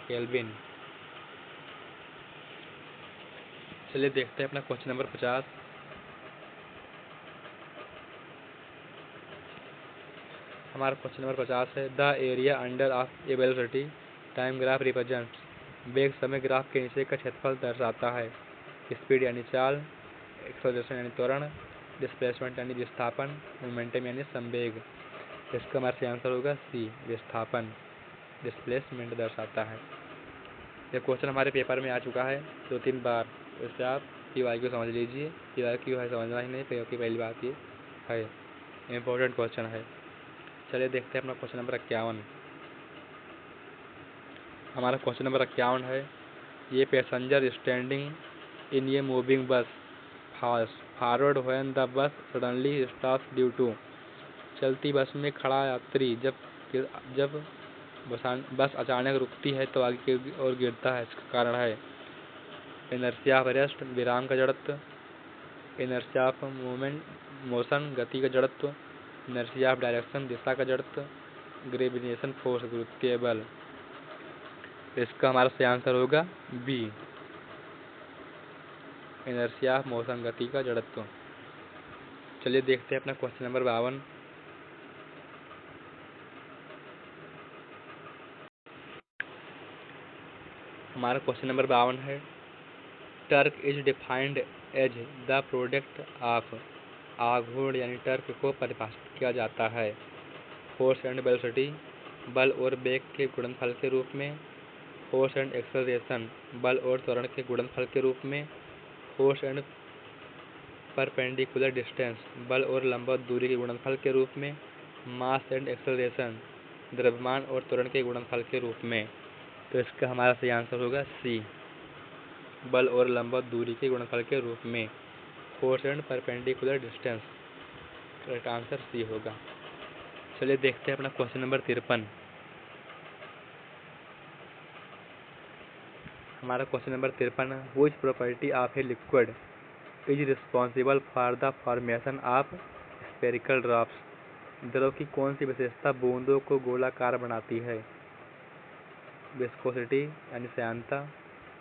केल्विन। चलिए देखते हैं अपना क्वेश्चन नंबर 50। हमारा क्वेश्चन नंबर 50 है, the area under of A velocity time graph represents. वेग समय ग्राफ के नीचे का क्षेत्रफल दर्शाता है। स्पीड यानी चाल, एक्सेलरेशन यानी त्वरण, डिस्प्लेसमेंट यानी विस्थापन, मोमेंटम यानी संवेग। इसका हमारा सही आंसर होगा सी, विस्थापन, डिस्प्लेसमेंट दर्शाता है। ये क्वेश्चन हमारे पेपर में आ चुका है 2-3 बार, इससे आप PYQ समझ लीजिए। PYQ है, समझना ही नहीं, PYQ पहली बात ये है, इम्पोर्टेंट क्वेश्चन है। चलिए देखते हैं अपना क्वेश्चन नंबर 51। हमारा क्वेश्चन नंबर 51 है, ये पैसेंजर स्टैंडिंग इन ये moving bus forward when the bus suddenly stops due to. चलती बस में खड़ा यात्री जब बस अचानक रुकती है तो आगे की ओर गिरता है, इसका कारण है इनर्शिया ऑफ रेस्ट, विराम का जड़त्व, इनर्शिया ऑफ मोशन, गति का जड़त्व, इनर्शिया ऑफ डायरेक्शन, दिशा का जड़त्व, ग्रेविटेशन फोर्स, गुरुत्वीय बल। इसका हमारा सही आंसर होगा बी, इनर्शिया ऑफ मोशन, गति का जड़त्व। चलिए देखते हैं अपना क्वेश्चन नंबर 52। हमारा क्वेश्चन नंबर 52 है, torque is defined as the product of. आघूर्ण यानी टर्क को परिभाषित किया जाता है फोर्स एंड वेलोसिटी, बल और वेग के गुणनफल के रूप में, फोर्स एंड एक्सेलरेशन, बल और त्वरण के गुणनफल के रूप में, फोर्स एंड परपेंडिकुलर डिस्टेंस, बल और लंबवत दूरी के गुणनफल के रूप में, मास एंड एक्सेलरेशन, द्रव्यमान और त्वरण के गुणनफल के रूप में। तो इसका हमारा सही आंसर होगा सी, बल और लंबवत दूरी के गुणनफल के रूप में, force and perpendicular distance. Correct answer C होगा। चलिए देखते हैं अपना क्वेश्चन नंबर 53। हमारा क्वेश्चन नंबर 53 है, which property of a liquid is responsible for the formation of spherical drops. द्रव की कौन सी विशेषता बूंदों को गोलाकार बनाती है? विस्कोसिटी यानी श्यानता,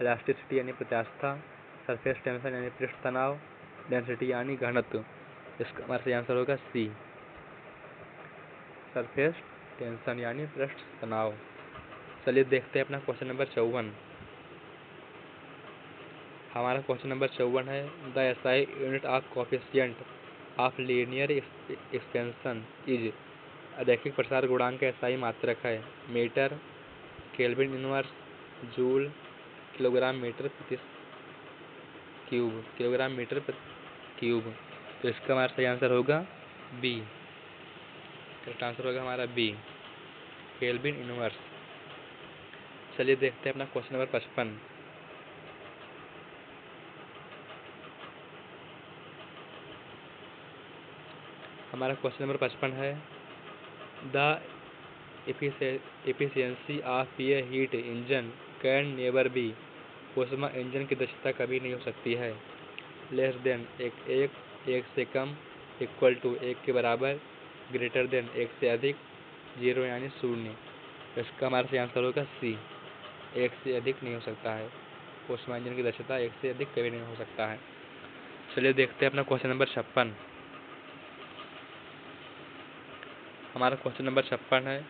इलास्टिसिटी यानी प्रत्यास्थता, सरफेस टेंशन यानी पृष्ठ तनाव, डेंसिटी यानी घनत्व। इसका हमारा सही आंसर होगा सी, सरफेस टेंशन यानी पृष्ठ तनाव। चलिए देखते हैं अपना क्वेश्चन नंबर 54। हमारा क्वेश्चन नंबर 54 है, the SI unit of coefficient of linear expansion is. रैखिक प्रसार गुणांक का एसआई मात्रक है metre, kelvin inverse, joule, kilogram metre प्रति क्यूब, किलोग्राम मीटर प्रति क्यूब। तो इसका हमारा सही आंसर होगा बी। करेक्ट आंसर होगा हमारा बी, केल्विन इनवर्स। चलिए देखते हैं अपना क्वेश्चन नंबर 55। हमारा क्वेश्चन नंबर 55 है, the efficiency of A heat engine can never be. ऊष्मा इंजन की दक्षता कभी नहीं हो सकती है लेस देन एक से कम, इक्वल टू एक के बराबर, ग्रेटर देन एक से अधिक, जीरो यानी शून्य। इसका हमारा सही आंसर होगा सी, एक से अधिक नहीं हो सकता है। ऊष्मा इंजन की दक्षता एक से अधिक कभी नहीं हो सकता है। चलिए देखते हैं अपना क्वेश्चन नंबर 56। हमारा क्वेश्चन नंबर 56 है,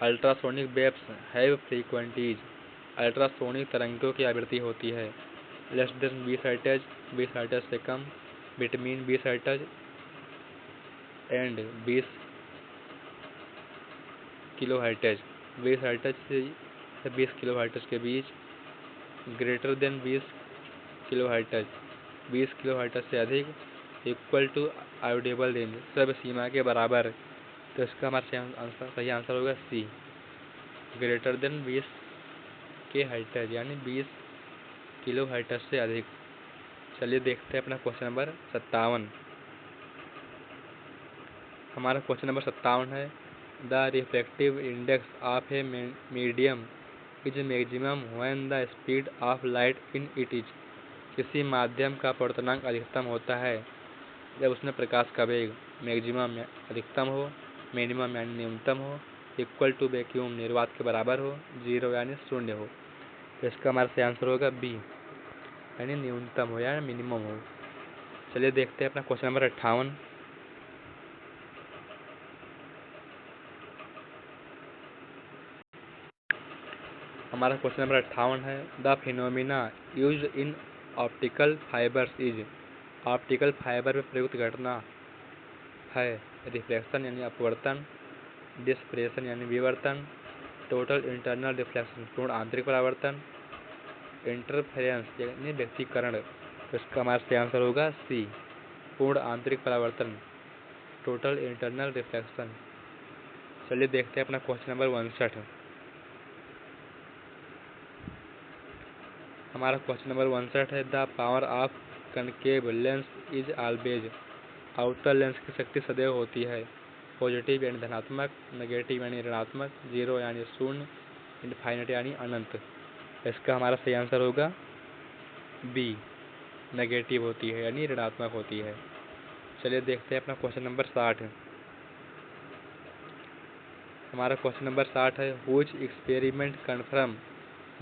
अल्ट्रासोनिक वेव्स हैव फ्रीक्वेंटीज। अल्ट्रासोनिक तरंगों की आवृत्ति होती है लेस देन 20 हर्ट्ज, 20 हर्ट्ज से कम, between 20 hertz and 20 kilohertz, 20 hertz से 20 किलो हर्ट्ज के बीच, greater than 20 kilohertz, 20 kilohertz से अधिक, इक्वल टू ऑडिबल रेंज, सब सीमा के बराबर। तो इसका हमारा सही आंसर होगा सी, ग्रेटर देन 20 के हर्ट्ज यानी 20 किलो हर्ट्ज से अधिक। चलिए देखते हैं अपना क्वेश्चन नंबर 57। हमारा क्वेश्चन नंबर 57 है, the refractive index of a medium is maximum when the speed of light in it is. किसी माध्यम का अपवर्तनांक अधिकतम होता है जब उसमें प्रकाश का वेग मैक्सिमम अधिकतम हो, मिनिमम यानी न्यूनतम हो, इक्वल टू वैक्यूम निर्वात के बराबर हो, जीरो यानी शून्य हो। तो इसका हमारा सही आंसर होगा बी, यानी न्यूनतम हो या मिनिमम हो। चलिए देखते हैं अपना क्वेश्चन नंबर 58। हमारा क्वेश्चन नंबर 58 है, the phenomena used in optical fibres is. Optical fibre में प्रयुक्त घटना है रिफ्लेक्शन यानी अपवर्तन, डिस्प्रेशन यानी विवर्तन, टोटल इंटरनल रिफ्लेक्शन पूर्ण आंतरिक परावर्तन, इंटरफेरेंस यानी व्यक्तीकरण। तो इसका हमारा सही आंसर होगा सी, पूर्ण आंतरिक परावर्तन, टोटल इंटरनल रिफ्लेक्शन। चलिए देखते हैं अपना क्वेश्चन नंबर 59। हमारा क्वेश्चन नंबर 59 है, the power of concave lens is always. Outer lens की शक्ति सदैव होती है पॉजिटिव यानी धनात्मक, नेगेटिव यानी ऋणात्मक, जीरो यानी शून्य, इनफाइनाइट यानी अनंत। इसका हमारा सही आंसर होगा बी, नेगेटिव होती है यानी ऋणात्मक होती है। चलिए देखते हैं अपना क्वेश्चन नंबर 60। हमारा क्वेश्चन नंबर 60 है, which experiment confirm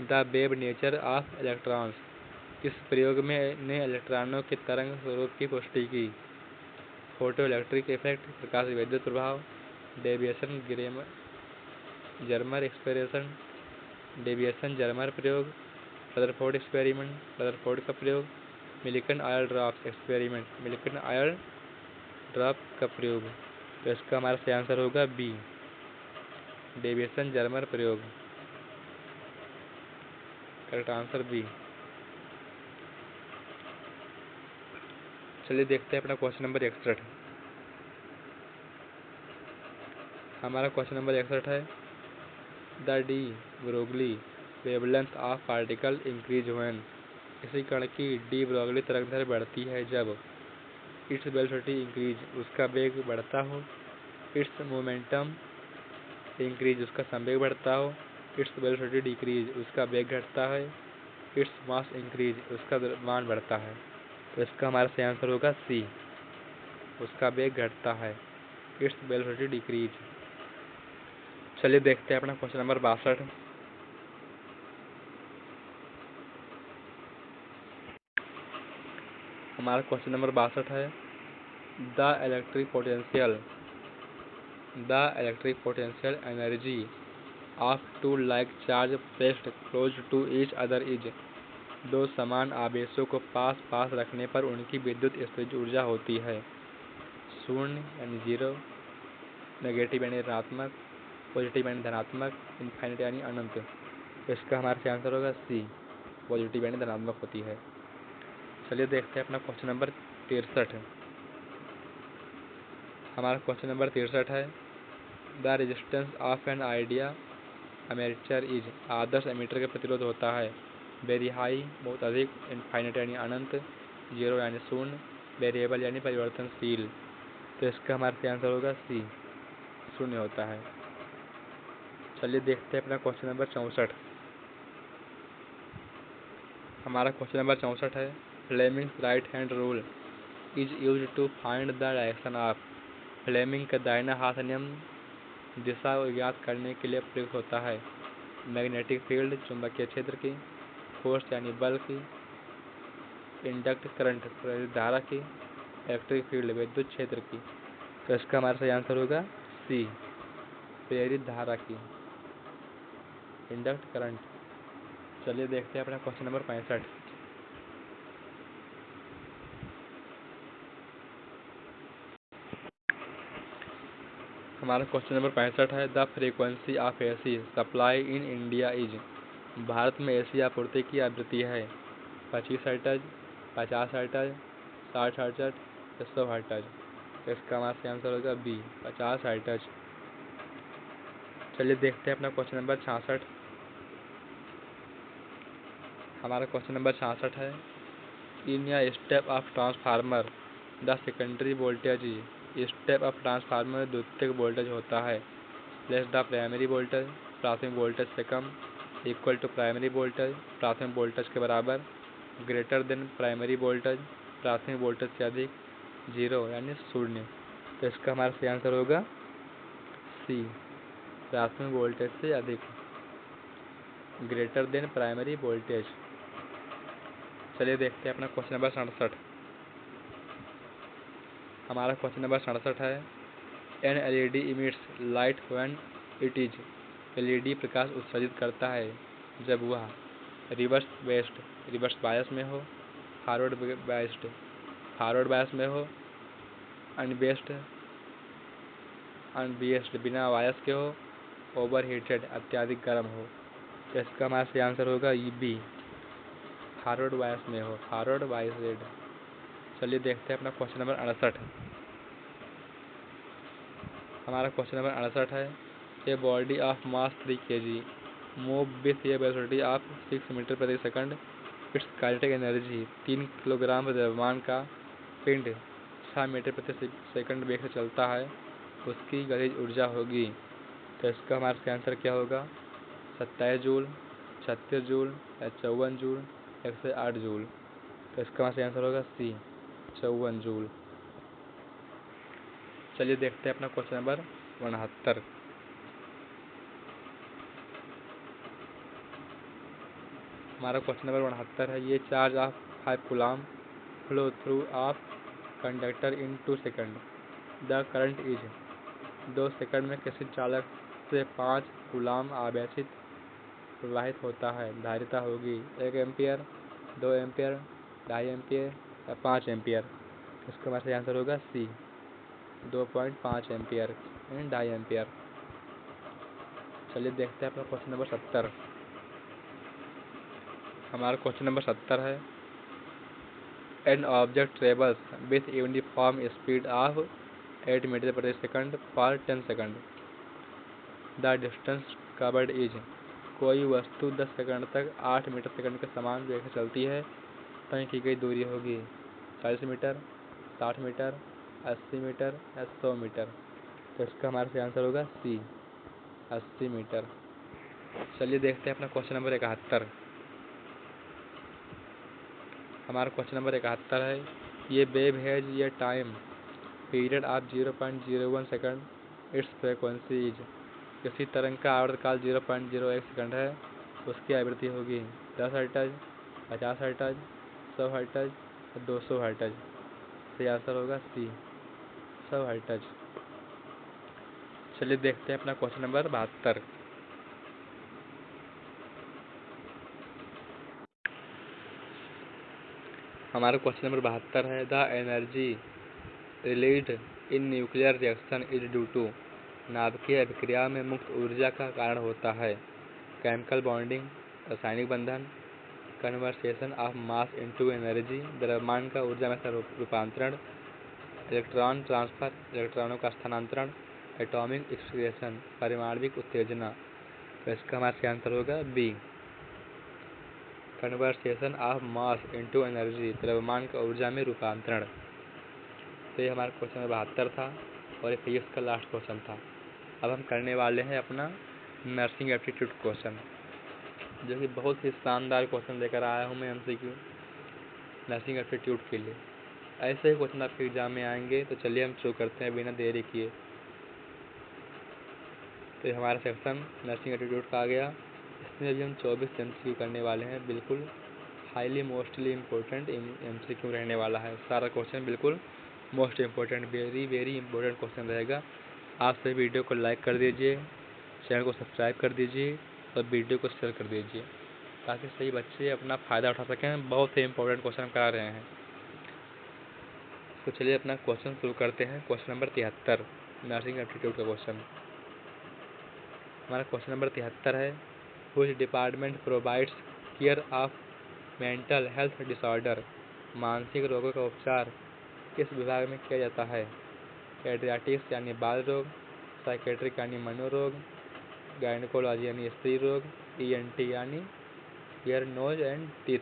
the wave nature of electrons. किस प्रयोग में ने इलेक्ट्रॉनों के तरंग स्वरूप की पुष्टि की? फोटो इलेक्ट्रिक इफेक्ट, प्रकाश विद्युत प्रभाव, Davisson Germer experiment, Davisson Germer प्रयोग, रदरफोर्ड एक्सपेरिमेंट, रदरफोर्ड का प्रयोग, Millikan oil drop experiment, Millikan oil drop का प्रयोग। तो इसका हमारा सही आंसर होगा बी, डेविएशन जर्मर प्रयोग। Correct answer B. चलिए देखते हैं अपना क्वेश्चन नंबर 61। हमारा क्वेश्चन नंबर 61 है, the de Broglie wavelength of particle increase when. किसी कण की डी ब्रोगली तरंगदैर्घ्य बढ़ती है जब इट्स वेलोसिटी इंक्रीज, उसका वेग बढ़ता हो, इट्स मोमेंटम इंक्रीज, उसका संवेग बढ़ता हो। इट्स वेलोसिटी डिक्रीज, उसका वेग घटता है। इट्स मास इंक्रीज, उसका द्रव्यमान बढ़ता है। तो इसका हमारा सही आंसर होगा सी, उसका वेग घटता है। Its velocity decrease. चलिए देखते हैं अपना क्वेश्चन नंबर 62। हमारा क्वेश्चन नंबर 62 है the electric potential energy of two like charge placed close to each other is, दो समान आवेशों को पास पास रखने पर उनकी विद्युत स्थितिज ऊर्जा होती है शून्य यानी जीरो, नेगेटिव यानी ऋणात्मक, पॉजिटिव यानी धनात्मक, इनफाइनाइट यानी अनंत। तो इसका हमारा सही आंसर होगा सी, पॉजिटिव यानी धनात्मक होती है। चलिए देखते हैं अपना क्वेश्चन नंबर 63। हमारा क्वेश्चन नंबर 63 है the resistance of an ideal ammeter is, आदर्श एमीटर का प्रतिरोध होता है वेरी हाई, बहुत अधिक, इनफाइनाइट यानी अनंत, जीरो यानी शून्य, वेरिएबल यानी परिवर्तनशील। तो इसका हमारा सही आंसर होगा सी, शून्य होता है। चलिए देखते हैं अपना क्वेश्चन नंबर 64। हमारा क्वेश्चन नंबर 64 है Fleming's right hand rule is use to find the direction of, Fleming का दाहिना हाथ नियम दिशा को ज्ञात करने के लिए प्रयुक्त होता है मैग्नेटिक फील्ड, चुंबकीय क्षेत्र की, फोर्स यानी बल की, इंडक्ट करंट प्रेरित धारा की, इलेक्ट्रिक फील्ड विद्युत क्षेत्र की। तो इसका हमारा सही आंसर होगा सी, प्रेरित धारा की, इंडक्ट करंट। चलिए देखते हैं अपना क्वेश्चन नंबर 65। हमारा क्वेश्चन नंबर 65 है the frequency of AC supply in India is, Bharat में एसी आपूर्ति की आवृत्ति है 25 हर्ट्ज, 50 हर्ट्ज, 60 हर्ट्ज, 100 हर्ट्ज। इसका हमारा सही आंसर होगा बी, 50 हर्ट्ज। चलिए देखते हैं अपना क्वेश्चन नंबर 66। हमारा क्वेश्चन नंबर 66 है इन या step of transformer the secondary voltage, step of transformer में द्वितीयक वोल्टेज होता है लेस द प्राइमरी वोल्टेज, प्राथमिक वोल्टेज से कम, इक्वल टू प्राइमरी वोल्टेज, प्राथमिक वोल्टेज के बराबर, ग्रेटर देन प्राइमरी वोल्टेज, प्राथमिक वोल्टेज से अधिक, जीरो यानी शून्य। तो इसका हमारा सही आंसर होगा सी, प्राथमिक वोल्टेज से अधिक, ग्रेटर देन प्राइमरी वोल्टेज। चलिए देखते हैं अपना क्वेश्चन नंबर 67। हमारा क्वेश्चन नंबर 67 है an LED emits light when it is, LED प्रकाश उत्सर्जित करता है जब वह रिवर्स बायस में हो, फॉरवर्ड बायस में हो, अनबियस्ड बिना बायस के हो, ओवर हीटेड अत्यधिक गर्म हो। तो इसका हमारा सही आंसर होगा बी, फॉरवर्ड बायस में हो, फॉरवर्ड बायस्ड। चलिए देखते हैं अपना क्वेश्चन नंबर 68। हमारा क्वेश्चन नंबर 68 है a body of mass 3 kg move with a velocity of 6 metre प्रति second, its kinetic energy, 3 kilogram द्रव्यमान का पिंड 6 मीटर प्रति सेकंड वेग से चलता है, उसकी गतिज ऊर्जा होगी। तो इसका हमारा सही आंसर क्या होगा 27 जूल, 36 जूल या 54 जूल, 108 जूल। तो इसका हमारा सही आंसर होगा सी, 54 जूल। चलिए देखते हैं अपना क्वेश्चन नंबर 69। हमारा क्वेश्चन नंबर 69 है ये charge of 5 coulomb flow through of conductor in 2 second, the current is, 2 second में किसी चालक से 5 कूलम आवेशित प्रवाहित होता है, धारिता होगी 1 एम्पियर, 2 एम्पियर, 2.5 एम्पियर या 5 एम्पियर। इसका हमारा सही आंसर होगा सी, 2.5 एम्पियर यानी 2.5 एम्पियर। चलिए देखते हैं अपना क्वेश्चन नंबर 70। हमारा क्वेश्चन नंबर 70 है an object travels with uniform speed of 8 metre प्रति second for 10 second, the distance covered is, कोई वस्तु 10 सेकंड तक 8 मीटर सेकंड के समान वेग से चलती है, तय की गई दूरी होगी 40 मीटर, 60 मीटर, 80 मीटर या 100 मीटर। तो इसका हमारा सही आंसर होगा सी, 80 मीटर। चलिए देखते हैं अपना क्वेश्चन नंबर 71। हमारा क्वेश्चन नंबर 71 है, ये वेव हैज ये time period of 0.01 second, it's frequency is. किसी तरंग का आवर्तकाल 0.01 सेकंड है, उसकी आवृत्ति होगी 10 हर्ट्ज, 50 हर्ट्ज, 100 हर्ट्ज, 200 हर्ट्ज। सही आंसर होगा सी, 100 हर्ट्ज। चलिए देखते हैं अपना क्वेश्चन नंबर 72। हमारा क्वेश्चन नंबर 72 है, the energy released in nuclear reaction is due to. नाभिकीय अभिक्रिया में मुक्त ऊर्जा का कारण होता है केमिकल बॉन्डिंग, रासायनिक बंधन, conversation of mass into energy, द्रव्यमान का ऊर्जा में रूपांतरण, इलेक्ट्रॉन ट्रांसफर, इलेक्ट्रॉनों का स्थानांतरण, एटॉमिक एक्सक्रीशन, परमाणविक उत्तेजना। तो इसका हमारा सही आंसर होगा B, conversation of mass into energy, द्रव्यमान का ऊर्जा में रूपांतरण। तो ये हमारा क्वेश्चन नंबर 72 था और ये फिजिक्स का लास्ट क्वेश्चन था। अब हम करने वाले हैं अपना नर्सिंग एप्टीट्यूड क्वेश्चन, जो कि बहुत ही शानदार क्वेश्चन लेकर आया हूँ मैं एमसीक्यू नर्सिंग एप्टीट्यूड के लिए। ऐसे ही क्वेश्चन आपके एग्जाम में आएंगे। तो चलिए हम शुरू करते हैं बिना देरी किए। तो ये हमारा सेक्शन नर्सिंग एप्टीट्यूड का आ गया। इसमें अभी हम 24 एमसीक्यू करने वाले हैं। बिल्कुल हाईली मोस्टली इम्पोर्टेंट एमसीक्यू रहने वाला है। सारा क्वेश्चन बिल्कुल most important, very very important question रहेगा। आप सभी वीडियो को लाइक कर दीजिए, चैनल को सब्सक्राइब कर दीजिए और वीडियो को शेयर कर दीजिए, ताकि सही बच्चे अपना फ़ायदा उठा सकें। बहुत ही इंपॉर्टेंट क्वेश्चन करा रहे हैं। तो चलिए अपना क्वेश्चन शुरू करते हैं। क्वेश्चन नंबर 73 नर्सिंग एप्टीट्यूड का क्वेश्चन। हमारा क्वेश्चन नंबर 73 है, which department provides care of mental health disorder. मानसिक रोगों का उपचार किस विभाग में किया जाता है? पेडियाट्रिक्स यानी बाल रोग, साइकेट्रिक यानी मनोरोग, गायनेकोलॉजी यानी स्त्री रोग, ईएनटी यानी ईयर नोज एंड टीथ।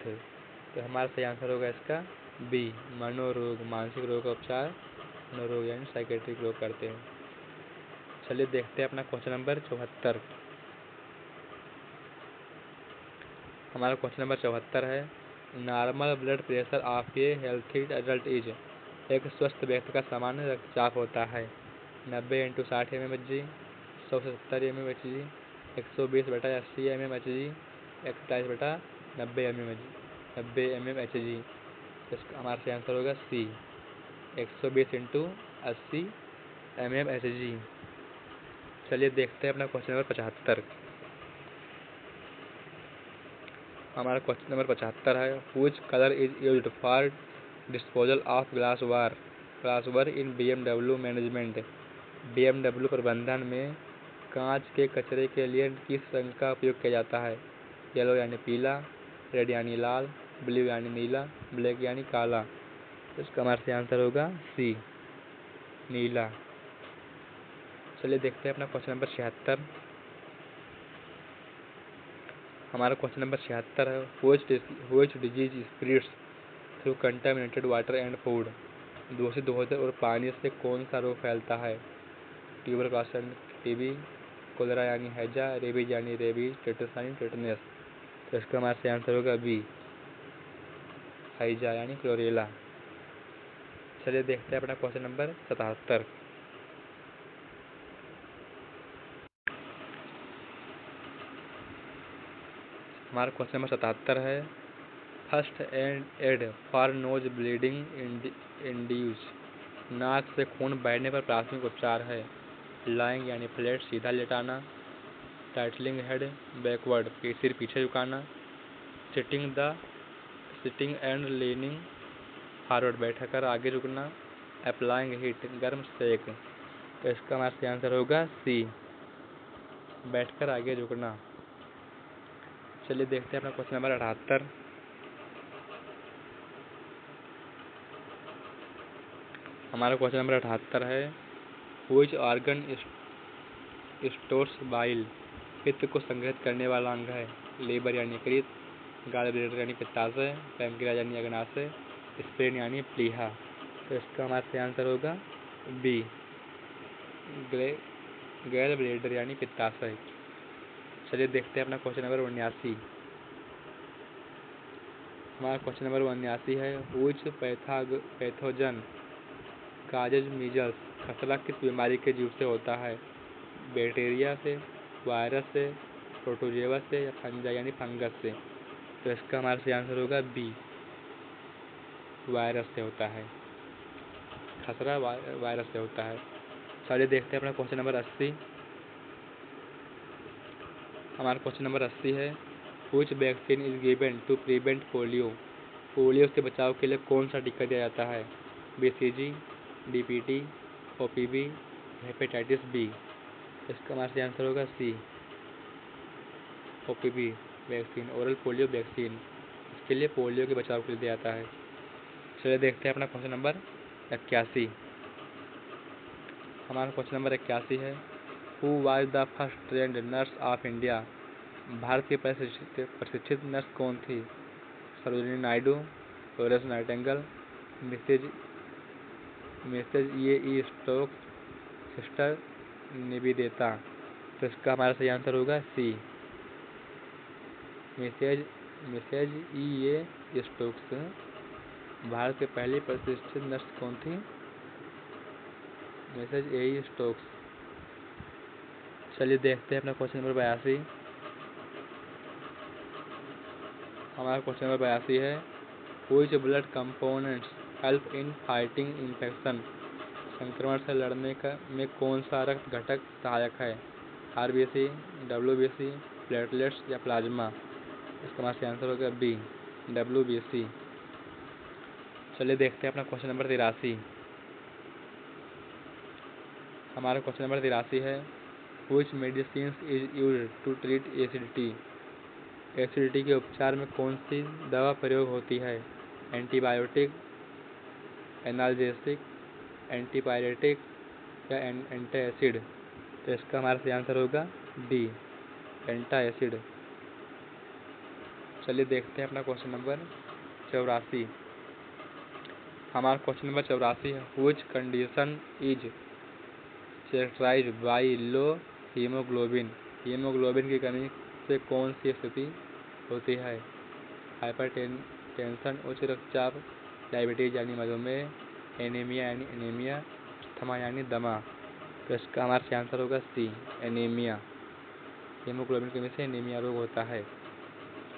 तो हमारा सही आंसर होगा इसका बी, मनोरोग। मानसिक रोग का उपचार मनोरोग यानी साइकेट्रिक रोग करते हैं। चलिए देखते हैं अपना क्वेश्चन नंबर 74। हमारा क्वेश्चन नंबर 74 है, normal blood pressure of A healthy adult is. एक स्वस्थ व्यक्ति का सामान्य रक्तचाप होता है 90/60 mmHg, 100 से 70 mmHg, 120/80 mmHg, 41/90 mmHg। इसका हमारा सही आंसर होगा सी, 120/80 mmHg। चलिए देखते हैं अपना क्वेश्चन नंबर 75। हमारा क्वेश्चन नंबर 75 है, which colour is used for disposal of glassware in BMW management. BMW प्रबंधन में कांच के कचरे के लिए किस रंग का उपयोग किया जाता है? येलो यानी पीला, रेड यानी लाल, ब्लू यानी नीला, ब्लैक यानी काला। इसका हमारा सही आंसर होगा सी, नीला। चलिए देखते हैं अपना क्वेश्चन नंबर 76। हमारा क्वेश्चन नंबर 76 है, which disease spreads through contaminated water and food. दूषित भोजन और पानी से कौन सा रोग फैलता है? ट्यूबरकुलोसिस, टीबी, कोलेरा यानी हैजा, रेबीज यानी रेबीज, टेटस यानी टेटनस। तो इसका हमारा सही आंसर होगा बी, हैजा यानी क्लोरेला। चलिए देखते हैं अपना क्वेश्चन नंबर 77। हमारा क्वेश्चन नंबर 77 है, first aid for nose bleeding induce. नाक से खून बहने पर प्राथमिक उपचार है लाइंग यानी फ्लैट सीधा लेटाना, टाइटलिंग हेड बैकवर्ड सिर पीछे झुकाना, सिटिंग एंड लीनिंग फॉरवर्ड बैठक कर आगे झुकना, अप्लाइंग हीट गर्म सेक। तो इसका हमारा सही आंसर होगा सी, बैठकर आगे झुकना। चलिए देखते हैं अपना क्वेश्चन नंबर 78। हमारा क्वेश्चन नंबर 78 है, व्हिच ऑर्गन स्टोर्स बाइल। पित्त को संग्रहित करने वाला अंग है? लीवर यानी यकृत, गॉल ब्लैडर यानी पित्ताशय, पैंक्रियाज यानी अग्नाशय, स्प्लेन यानी प्लीहा। तो इसका हमारा सही आंसर होगा बी, गैल ब्लेडर यानी पित्ताशय। चलिए देखते हैं अपना क्वेश्चन नंबर 79। हमारा क्वेश्चन नंबर 79 है, व्हिच पैथोजन काजेज मीजल्स, खसरा किस बीमारी के जीव से होता है? बैक्टीरिया से, वायरस से, प्रोटोजोआ से या फंजा यानी फंगस से? तो इसका हमारा सही आंसर होगा बी, वायरस से होता है। खसरा वायरस से होता है। चलिए देखते हैं अपना क्वेश्चन नंबर 80। हमारा क्वेश्चन नंबर 80 है, which vaccine is given to prevent polio, polio से बचाव के लिए कौन सा टीका दिया जाता है? BCG, DPT, OPV, hepatitis B? इसका हमारा सही आंसर होगा C, OPV vaccine, oral polio vaccine. इसके लिए पोलियो के बचाव के लिए दिया जाता है। चलिए देखते हैं अपना क्वेश्चन नंबर 81। हमारा क्वेश्चन नंबर 81 है, who was the first trained nurse of India, Bharat की प्रशिक्षित नर्स कौन थी? Sarojini Naidu, Florence Nightingale, Mrs E. Stokes, Sister Nivedita? तो इसका हमारा सही आंसर होगा C, Mrs E. Stokes. Bharat की पहली प्रशिक्षित नर्स कौन थी? Mrs E. स्टोक्स। चलिए देखते हैं अपना क्वेश्चन नंबर 82। हमारा क्वेश्चन नंबर 82 है, which blood components help in fighting infection, संक्रमण से लड़ने में कौन सा रक्त घटक सहायक है? RBC, WBC, प्लेटलेट्स या प्लाज्मा? इसका हमारा सही आंसर होगा बी, WBC। चलिए देखते हैं अपना क्वेश्चन नंबर 83। हमारा क्वेश्चन नंबर 83 है, which medicine is used to treat acidity, acidity के उपचार में कौन सी दवा प्रयोग होती है? एंटीबायोटिक, एनाल्जेसिक, एंटीपायरेटिक या एंटाएसिड? तो इसका हमारा सही आंसर होगा डी, एंटाएसिड। चलिए देखते हैं अपना क्वेश्चन नंबर 84। हमारा क्वेश्चन नंबर 84 है, which condition is characterised by low haemoglobin, haemoglobin की कमी से कौन सी स्थिति होती है? हाइपरटेंशन उच्च रक्तचाप, डायबिटीज यानी मधुमेह, एनीमिया यानी एनीमिया, अस्थमा यानी दमा? तो इसका हमारा सही आंसर होगा सी, एनीमिया। हीमोग्लोबिन की कमी से एनीमिया रोग होता है।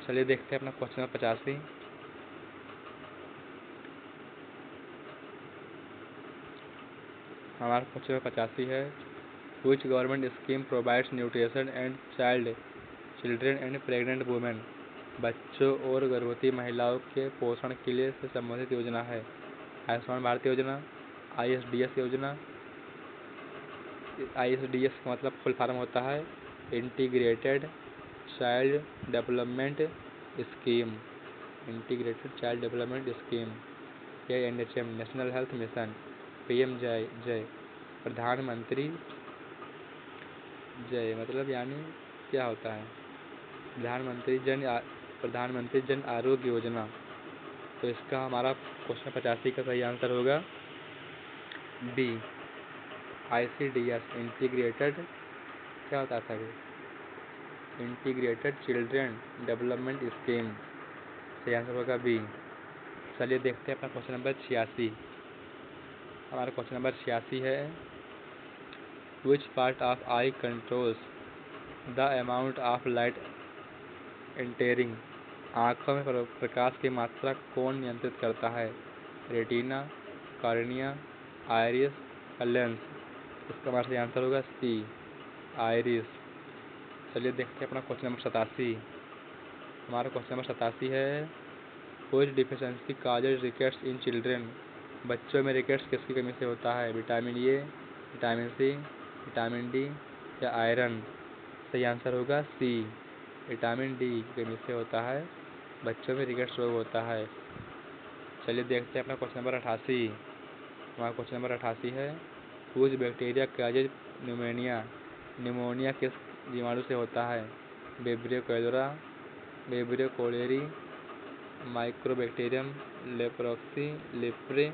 चलिए देखते हैं अपना क्वेश्चन नंबर 85। हमारा क्वेश्चन नंबर 85 है, which government scheme provides nutrition and children and pregnant women, बच्चों और गर्भवती महिलाओं के पोषण के लिए से संबंधित योजना है? आयुष्मान भारत योजना, ISDS योजना। ISDS का मतलब फुल फॉर्म होता है integrated child development scheme, integrated child development scheme, या NHM, national health mission. PM जय, प्रधानमंत्री जय मतलब यानी क्या होता है? प्रधानमंत्री जन आरोग्य योजना। तो इसका हमारा क्वेश्चन 85 का सही आंसर होगा बी, ICDS, इंटीग्रेटेड क्या होता था ये? Integrated children development scheme. सही आंसर होगा बी। चलिए देखते हैं अपना क्वेश्चन नंबर 86। हमारा क्वेश्चन नंबर 86 है, which part of I controls the amount of light entering, आँखों में प्रकाश की मात्रा कौन नियंत्रित करता है? रेटिना, कॉर्निया, आइरिस या लेंस? इसका हमारा सही आंसर होगा सी, आइरिस। चलिए देखते हैं अपना क्वेश्चन नंबर 87। हमारा क्वेश्चन नंबर 87 है, which deficiency causes rickets in children, बच्चों में रिकेट्स किसकी कमी से होता है? Vitamin A, vitamin C, vitamin D या आयरन? सही आंसर होगा सी, विटामिन डी की कमी से होता है बच्चों में रिकेट्स रोग होता है। चलिए देखते हैं अपना क्वेश्चन नंबर 88। हमारा क्वेश्चन नंबर 88 है, which bacteria causes pneumonia, pneumonia किस जीवाणु से होता है? Vibrio cholera, vibrio cholerae, mycobacterium लेप्रोक्सी, लेप्रे,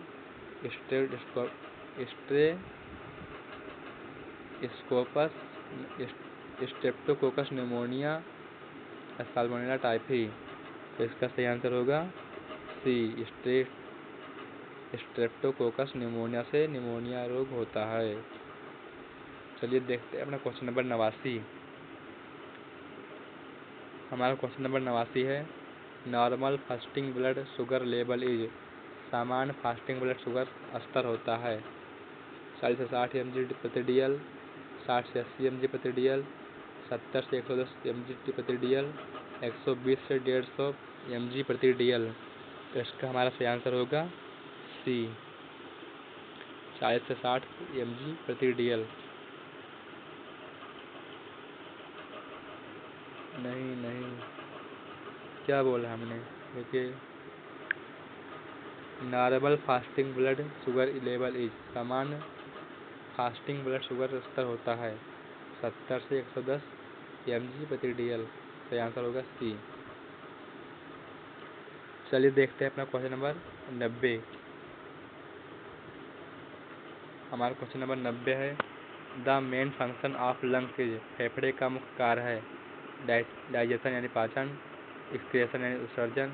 स्कोपस, स्ट्रेप्टोकोकस निमोनिया, साल्मोनेला टाइफी। तो इसका सही आंसर होगा सी, स्ट्रेप्टोकोकस निमोनिया से निमोनिया रोग होता है। चलिए देखते हैं अपना क्वेश्चन नंबर 89। हमारा क्वेश्चन नंबर 89 है, normal fasting blood sugar level is, सामान्य फास्टिंग ब्लड शुगर स्तर होता है 40 से 60 mg प्रति DL, 60 से 80 mg प्रति DL, 70 से 110 mg प्रति DL, 120 से 150 mg प्रति DL। तो इसका हमारा सही आंसर होगा सी, 40 से 60 mg प्रति DL। नहीं, क्या बोला हमने, देखिए, normal fasting blood sugar level is, सामान्य फास्टिंग ब्लड शुगर स्तर होता है 70 से 110 mg प्रति DL। सही आंसर होगा सी। चलिए देखते हैं अपना क्वेश्चन नंबर 90। हमारा क्वेश्चन नंबर 90 है, the main function of lungs is, फेफड़े का मुख्य कार्य है डाइजेशन यानी पाचन, एक्सक्रिएशन यानी उत्सर्जन,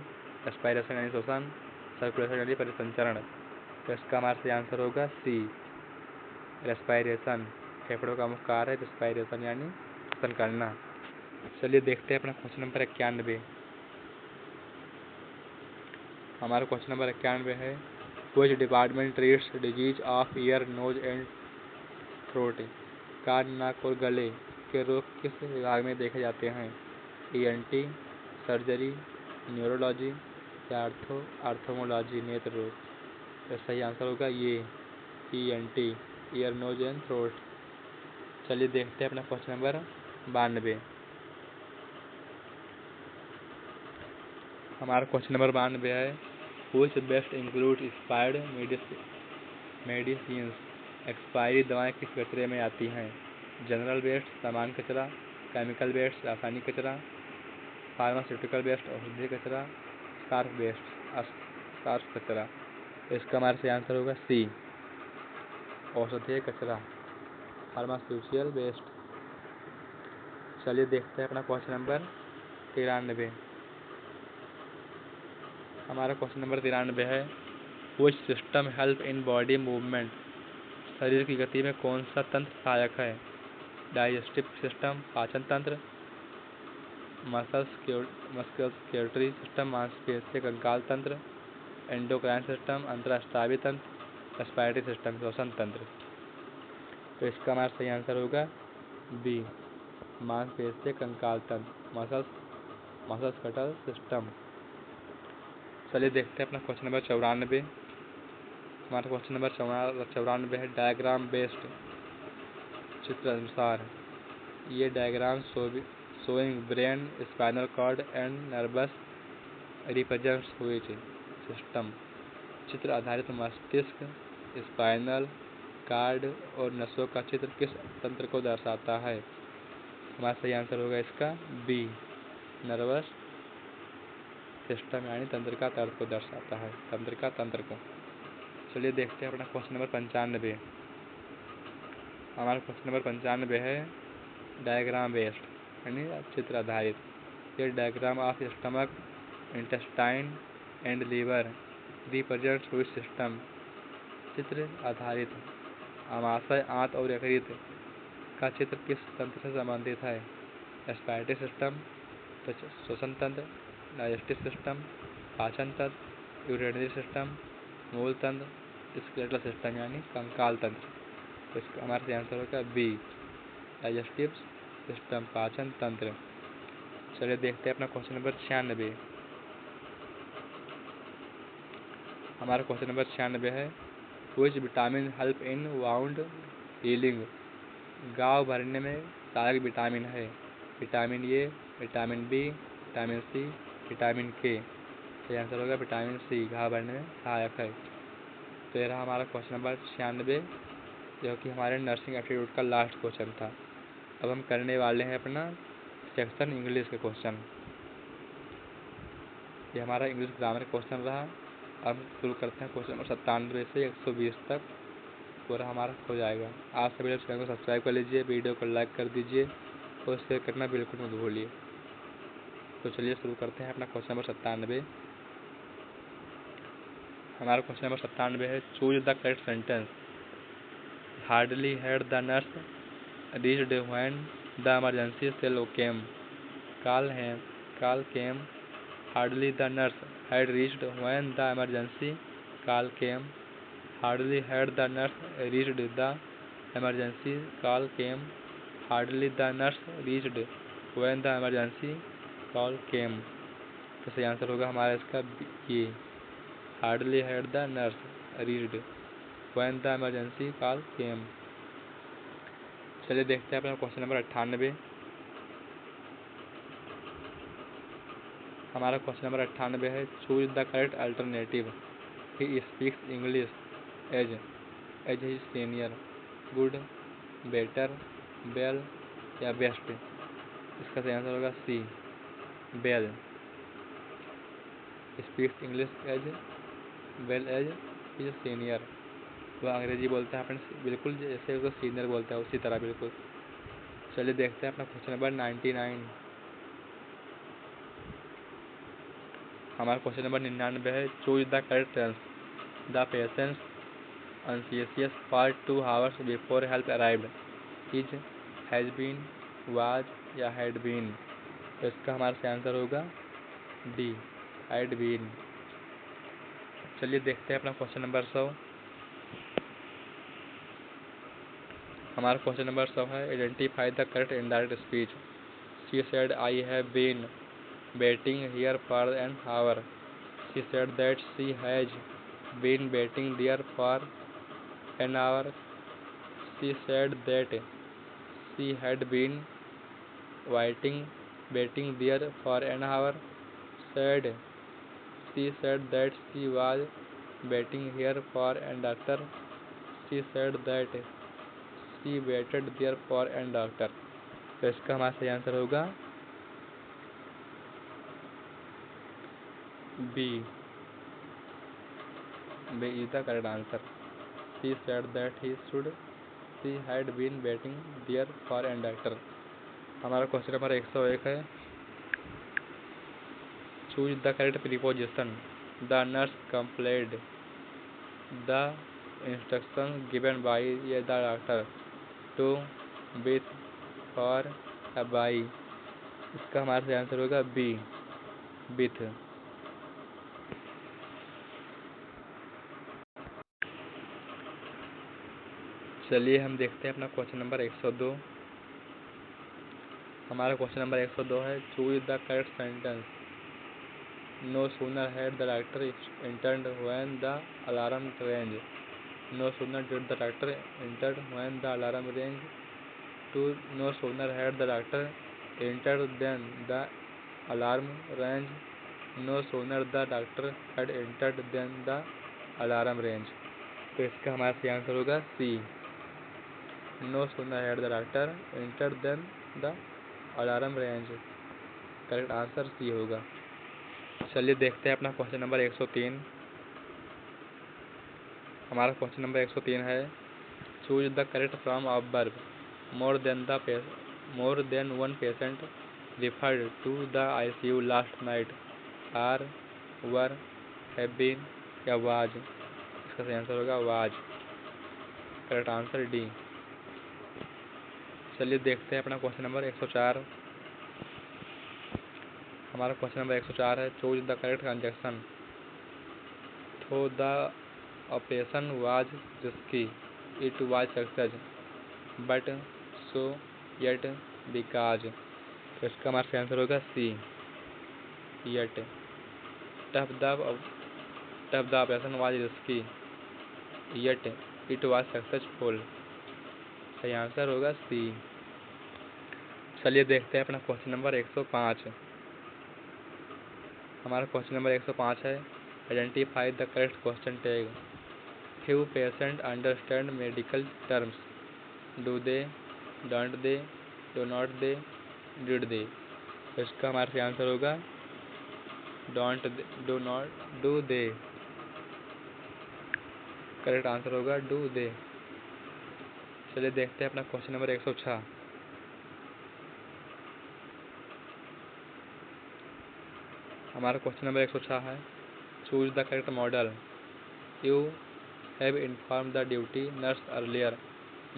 एस्पायरेशन यानी श्वसन, सर्कुलेशन यानी परिसंचरण। तो इसका हमारा सही आंसर होगा सी, रेस्पायरेशन। फेफड़ों का मुख्य कार्य है रेस्पायरेशन यानी श्वसन करना। चलिए देखते हैं अपना क्वेश्चन नंबर 91। हमारा क्वेश्चन नंबर 91 है, which department treats disease of ear nose and throat, कान नाक और गले के रोग किस विभाग में देखे जाते हैं, ENT, सर्जरी, न्यूरोलॉजी या आर्थोमोलॉजी, नेत्र रोग। तो सही आंसर होगा ये ENT, year nose and throat. चलिए देखते हैं अपना क्वेश्चन नंबर 92। हमारा क्वेश्चन नंबर 92 है, which best include expired medicines, expiry दवाएं किस कचरे में आती हैं, जनरल वेस्ट सामान्य कचरा, केमिकल वेस्ट रासायनिक कचरा, फार्मास्यूटिकल वेस्ट औषधीय कचरा, सार्फ कचरा। इसका हमारा सही आंसर होगा सी, औषधीय कचरा, फार्मास्यूटिकल वेस्ट। चलिए देखते हैं अपना क्वेश्चन नंबर 93। हमारा क्वेश्चन नंबर 93 है, which system help in body movement, शरीर की गति में कौन सा तंत्र सहायक है, डाइजेस्टिव सिस्टम पाचन तंत्र, मस्कुलस्केलेटरी सिस्टम मांसपेशीय कंकाल तंत्र, एंडोक्राइन सिस्टम अंतःस्रावी तंत्र, रेस्पिरेटरी सिस्टम श्वसन तंत्र। तो इसका हमारा सही आंसर होगा बी, मांसपेशीय कंकाल तंत्र, मस्कुलस्केलेटल सिस्टम। चलिए देखते हैं अपना क्वेश्चन नंबर 94। हमारा क्वेश्चन नंबर 94 है, डायग्राम बेस्ड, चित्र अनुसार। ये diagram showing brain, spinal cord and nerves represents which system, चित्र आधारित मस्तिष्क, स्पाइनल कॉर्ड और नसों का चित्र किस तंत्र को दर्शाता है। हमारा सही आंसर होगा इसका बी, नर्वस सिस्टम यानी तंत्रिका तंत्र को दर्शाता है, तंत्रिका तंत्र को। चलिए देखते हैं अपना क्वेश्चन नंबर 95। हमारा क्वेश्चन नंबर 95 है, डायग्राम बेस्ड यानी चित्र आधारित। ये diagram of stomach, intestine and liver represents which system, चित्र आधारित आमाशय, आंत और यकृत का चित्र किस तंत्र से संबंधित है, रेस्पिरेटरी सिस्टम, श्वसन तंत्र, डाइजेस्टिव सिस्टम, पाचन तंत्र, यूरिनरी सिस्टम, मूल तंत्र, स्केलेटल सिस्टम यानी कंकाल तंत्र। तो इसका हमारा आंसर होगा बी, डाइजेस्टिव सिस्टम पाचन तंत्र। चलिए देखते हैं अपना क्वेश्चन नंबर 96। हमारा क्वेश्चन नंबर 96 है, which vitamin help in wound healing, घाव भरने में सहायक विटामिन है, vitamin A, vitamin B, vitamin C, vitamin K. तो आंसर होगा विटामिन सी, घाव भरने में सहायक है। तो यह रहा हमारा क्वेश्चन नंबर 96, जो कि हमारे नर्सिंग एप्टीट्यूड का लास्ट क्वेश्चन था। अब हम करने वाले हैं अपना सेक्शन इंग्लिश के क्वेश्चन। ये हमारा इंग्लिश ग्रामर क्वेश्चन रहा। अब शुरू करते हैं क्वेश्चन नंबर 97 से 120 तक। पूरा हमारा हो जाएगा। आप सभी लोग चैनल को सब्सक्राइब कर लीजिए, वीडियो को लाइक कर दीजिए और शेयर करना बिल्कुल मत भूलिए। तो चलिए शुरू करते हैं अपना क्वेश्चन नंबर 97। हमारा क्वेश्चन नंबर 97 है, choose the correct sentence. Hardly had the nurse reached when the emergency cell came. Call came. Hardly the nurse had reached when the emergency call came. Hardly had the nurse reached the emergency call came. Hardly the nurse reached when the emergency call came. तो सही answer होगा हमारा इसका ये, hardly had the nurse reached when the emergency call केम। चलिए देखते हैं अपना क्वेश्चन नंबर 98। हमारा क्वेश्चन नंबर 98 है, choose the correct alternative. He speaks English as his senior. Good, better, well या बेस्ट। इसका सही आंसर होगा C, well. Speaks English as well as his senior. वह अंग्रेजी बोलता है अपने बिल्कुल जैसे उसको सीनियर बोलता है उसी तरह बिल्कुल। चलिए देखते हैं अपना क्वेश्चन नंबर 99। हमारा क्वेश्चन नंबर 99 है, choose the correct tense. The patient anxious for 2 hours before help arrived. Is, has been, was या हैड बीन। तो इसका हमारा सही आंसर होगा डी, हैड बीन। चलिए देखते हैं अपना क्वेश्चन नंबर 100। हमारा क्वेश्चन नंबर 100 है, identify the correct indirect speech. She said I have been waiting here for an hour. She said that she has been waiting there for an hour. She said that she had been waiting there for an hour. She said that she was waiting here for a doctor. She said that she waited there for a doctor. तो इसका हमारा सही answer होगा B. B is the correct answer. She said that she had been waiting there for a doctor. हमारा question number 101 है, choose the correct preposition. The nurse complained the instruction given by the doctor to with for या by. इसका हमारा सही answer होगा B, with. चलिए हम देखते हैं अपना क्वेश्चन नंबर 102। हमारा क्वेश्चन नंबर 102 है, choose the correct sentence. No sooner had the doctor entered when the alarm rang. No sooner did the doctor entered when the alarm rang. Two no sooner had the doctor entered then the alarm rang. No sooner the doctor had entered then the alarm rang. तो इसका हमारा सही answer होगा C, no sooner had the doctor entered then the alarm rang. Correct answer C होगा। चलिए देखते हैं अपना क्वेश्चन नंबर 103। हमारा क्वेश्चन नंबर 103 है, choose the correct form of verb. More than one patient referred to the ICU last night. Are, were, have been या was. इसका सही आंसर होगा वाज। Correct answer D. चलिए देखते हैं अपना क्वेश्चन नंबर 104। हमारा क्वेश्चन नंबर 104 है, choose the correct conjunction. Though the operation was risky, it was success, but, so, yet, because. तो इसका हमारा सही आंसर होगा C, yet. Though the operation was risky, yet it was successful. सही answer होगा C. चलिए देखते हैं अपना क्वेश्चन नंबर 105। हमारा क्वेश्चन नंबर 105 है, identify the correct question tag. Few patient understand medical terms. Do they, don't they, do not they, did they. तो इसका हमारा सही आंसर होगा डू दे। करेक्ट आंसर होगा डू दे। चलिए देखते हैं अपना क्वेश्चन नंबर 106। हमारा क्वेश्चन नंबर 106 है, choose the correct modal. You have inform the duty nurse earlier,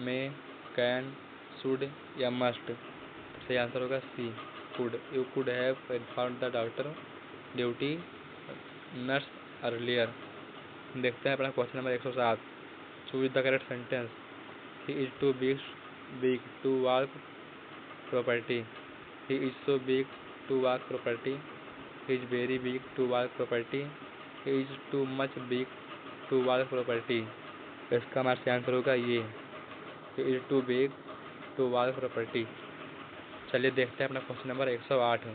may, can, should या मस्ट। सही आंसर होगा C, could. You could have inform the doctor duty nurse earlier. देखते हैं अपना question number 107। Choose the correct sentence. He is too big to walk properly. He is so big to walk properly. He is very big to walk properly. He is too much big to walk property. तो इसका हमारा answer होगा ये, he is too big to walk property. चलिए देखते हैं अपना question number 108।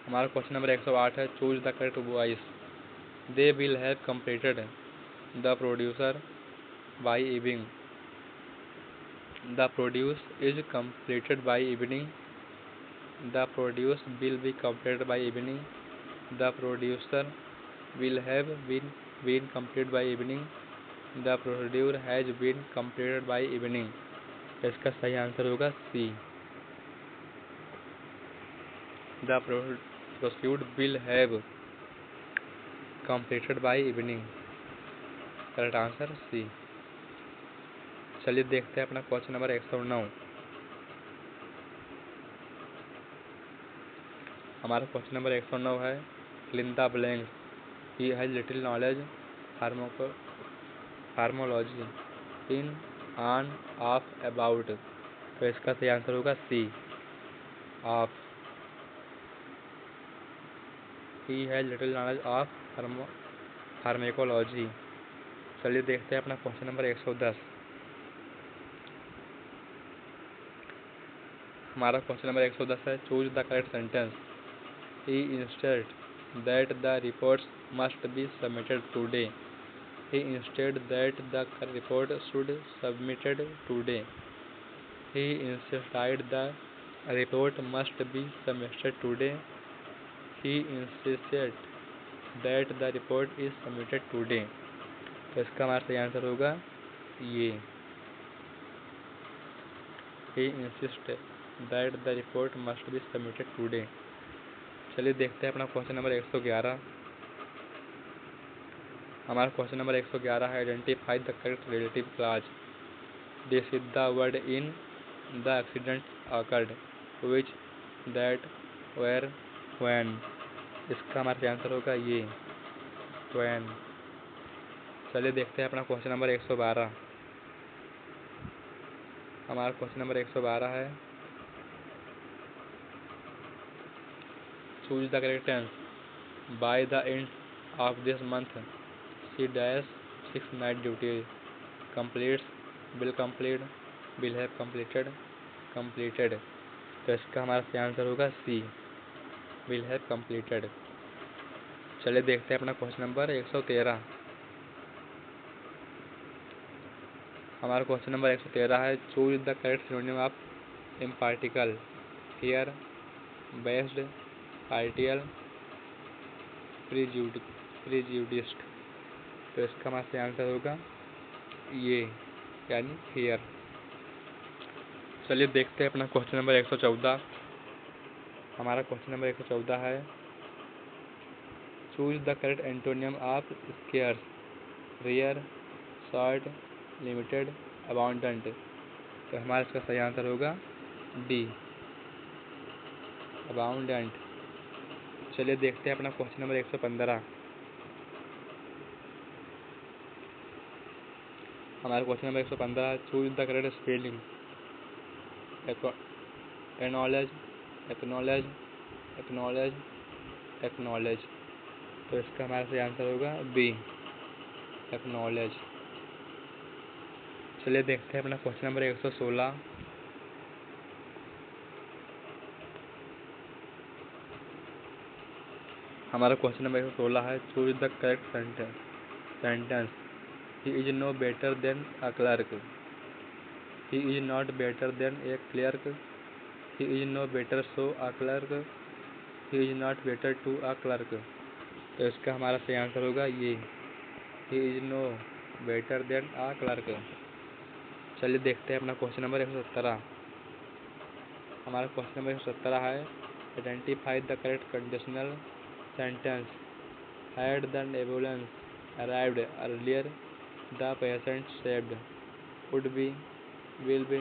हमारा क्वेश्चन नंबर 108 है, choose the correct voice. They will have completed the producer by evening. The produce is completed by evening. The produce will be completed by evening. The producer will have been completed by evening. The producer has been completed by evening. इसका सही answer होगा C, the producer will have completed by evening. Correct answer C. चलिए देखते हैं अपना question number 109। हमारा question number 109 है, fill in the blanks. He has little knowledge pharmacology in on of about. तो इसका सही आंसर होगा C, of. He has little knowledge of pharmacology. चलिए देखते हैं अपना क्वेश्चन नंबर 110। हमारा क्वेश्चन नंबर 110 है, choose the correct sentence. He instead that the reports must be submitted today. He insisted that the report should submitted today. He insisted the report must be submitted today. He insisted that the report is submitted today. तो इसका हमारा सही answer होगा ये, He insisted that the report must be submitted today. चलिए देखते हैं अपना क्वेश्चन नंबर 111। हमारा क्वेश्चन नंबर 111 है, identify the correct relative clause. This is the word in the accident occurred, which, that, where, when. इसका हमारा आंसर होगा ये, व्हेन। चलिए देखते हैं अपना क्वेश्चन नंबर 112। हमारा क्वेश्चन नंबर 112 है, choose the correct tense. By the end of this month she dash 6 night duty. Completes, will complete, will have completed, completed। तो इसका हमारा सही आंसर होगा सी, will have completed। चलिए देखते हैं अपना क्वेश्चन नंबर 113। हमारा क्वेश्चन नंबर 113 है, choose the correct synonym of impartial. Fair, biased, partial, prejudiced. तो इसका हमारा सही आंसर होगा ये, यानी फेयर। चलिए देखते हैं अपना क्वेश्चन नंबर 114। हमारा क्वेश्चन नंबर 114 है, choose the correct antonym of scarce. Rare, short, limited, abundant. तो हमारा इसका सही आंसर होगा डी, अबाउंडेंट। चलिए देखते हैं अपना क्वेश्चन नंबर 115। हमारा क्वेश्चन नंबर 115 है, choose the correct spelling. Acknowledge, acknowledge, acknowledge, acknowledge. तो इसका हमारा सही आंसर होगा बी, एक्नॉलेज। चलिए देखते हैं अपना क्वेश्चन नंबर 116। हमारा क्वेश्चन नंबर 116 है, choose the correct sentence. He is no better than a clerk. He is not better than a clerk. He is no better so a clerk. He is not better to a clerk. तो इसका हमारा सही answer होगा ये, he is no better than a clerk. चलिए देखते हैं अपना क्वेश्चन नंबर 117। हमारा क्वेश्चन नंबर 117 है identify the correct conditional sentence. Had the ambulance arrived earlier the patient saved. Would be, will be,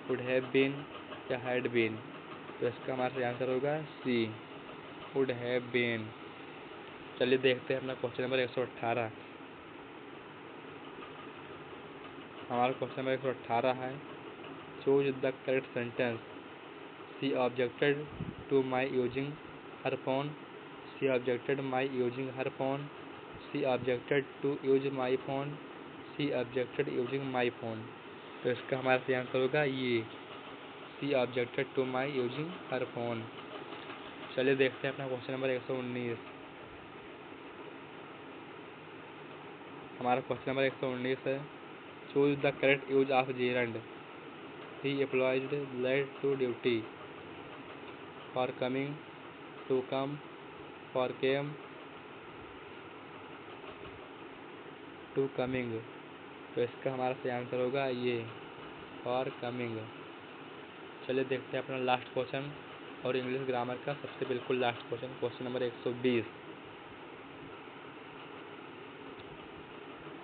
would have been या had been. तो इसका हमारा सही आंसर होगा सी, वुड हैव बीन। चलिए देखते हैं अपना क्वेश्चन नंबर 118। हमारा क्वेश्चन नंबर 118 है choose the correct sentence. She objected to my using her phone. She objected my using her phone. She objected to use my phone. She objected using my phone. तो इसका हमारा सही answer होगा ये, she objected to my using her phone. चलिए देखते हैं अपना क्वेश्चन नंबर 119। हमारा क्वेश्चन नंबर 119 है choose the correct use of gerund. He employed late to duty. For coming, to come, for came, to coming. तो इसका हमारा सही आंसर होगा ये, फॉर कमिंग। चलिए देखते हैं अपना लास्ट क्वेश्चन और इंग्लिश ग्रामर का सबसे बिल्कुल लास्ट क्वेश्चन, क्वेश्चन नंबर 120।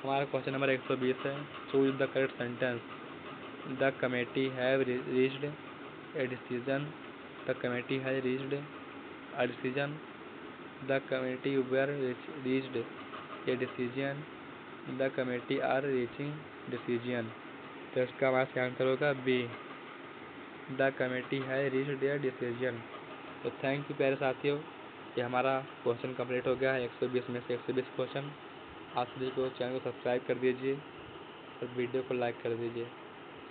हमारा क्वेश्चन नंबर 120 है choose the correct sentence. The committee have reached a decision. The committee has reached a decision. The committee were reached a decision. The committee are reaching decision. तो इसका हमारा सही answer होगा B, the committee has reached their decision. तो thank you प्यारे साथियों, ये हमारा क्वेश्चन कंप्लीट हो गया है 120 में से 120 क्वेश्चन। आप सभी को चैनल को सब्सक्राइब कर दीजिए और वीडियो को लाइक कर दीजिए।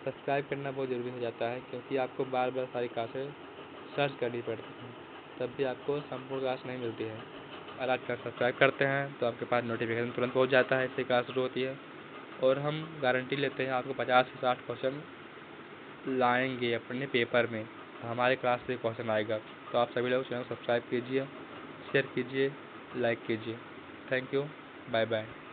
सब्सक्राइब करना बहुत ज़रूरी हो जाता है क्योंकि आपको बार बार सारी क्लासें सर्च करनी पड़ती हैं, तब भी आपको संपूर्ण क्लास नहीं मिलती है। और आज का सब्सक्राइब करते हैं तो आपके पास नोटिफिकेशन तुरंत पहुँच जाता है, इससे क्लास शुरू होती है। और हम गारंटी लेते हैं आपको 50 से 60 क्वेश्चन लाएंगे अपने पेपर में, हमारे क्लास से क्वेश्चन आएगा। तो आप सभी लोग चैनल सब्सक्राइब कीजिए, शेयर कीजिए, लाइक कीजिए। Thank you, bye bye.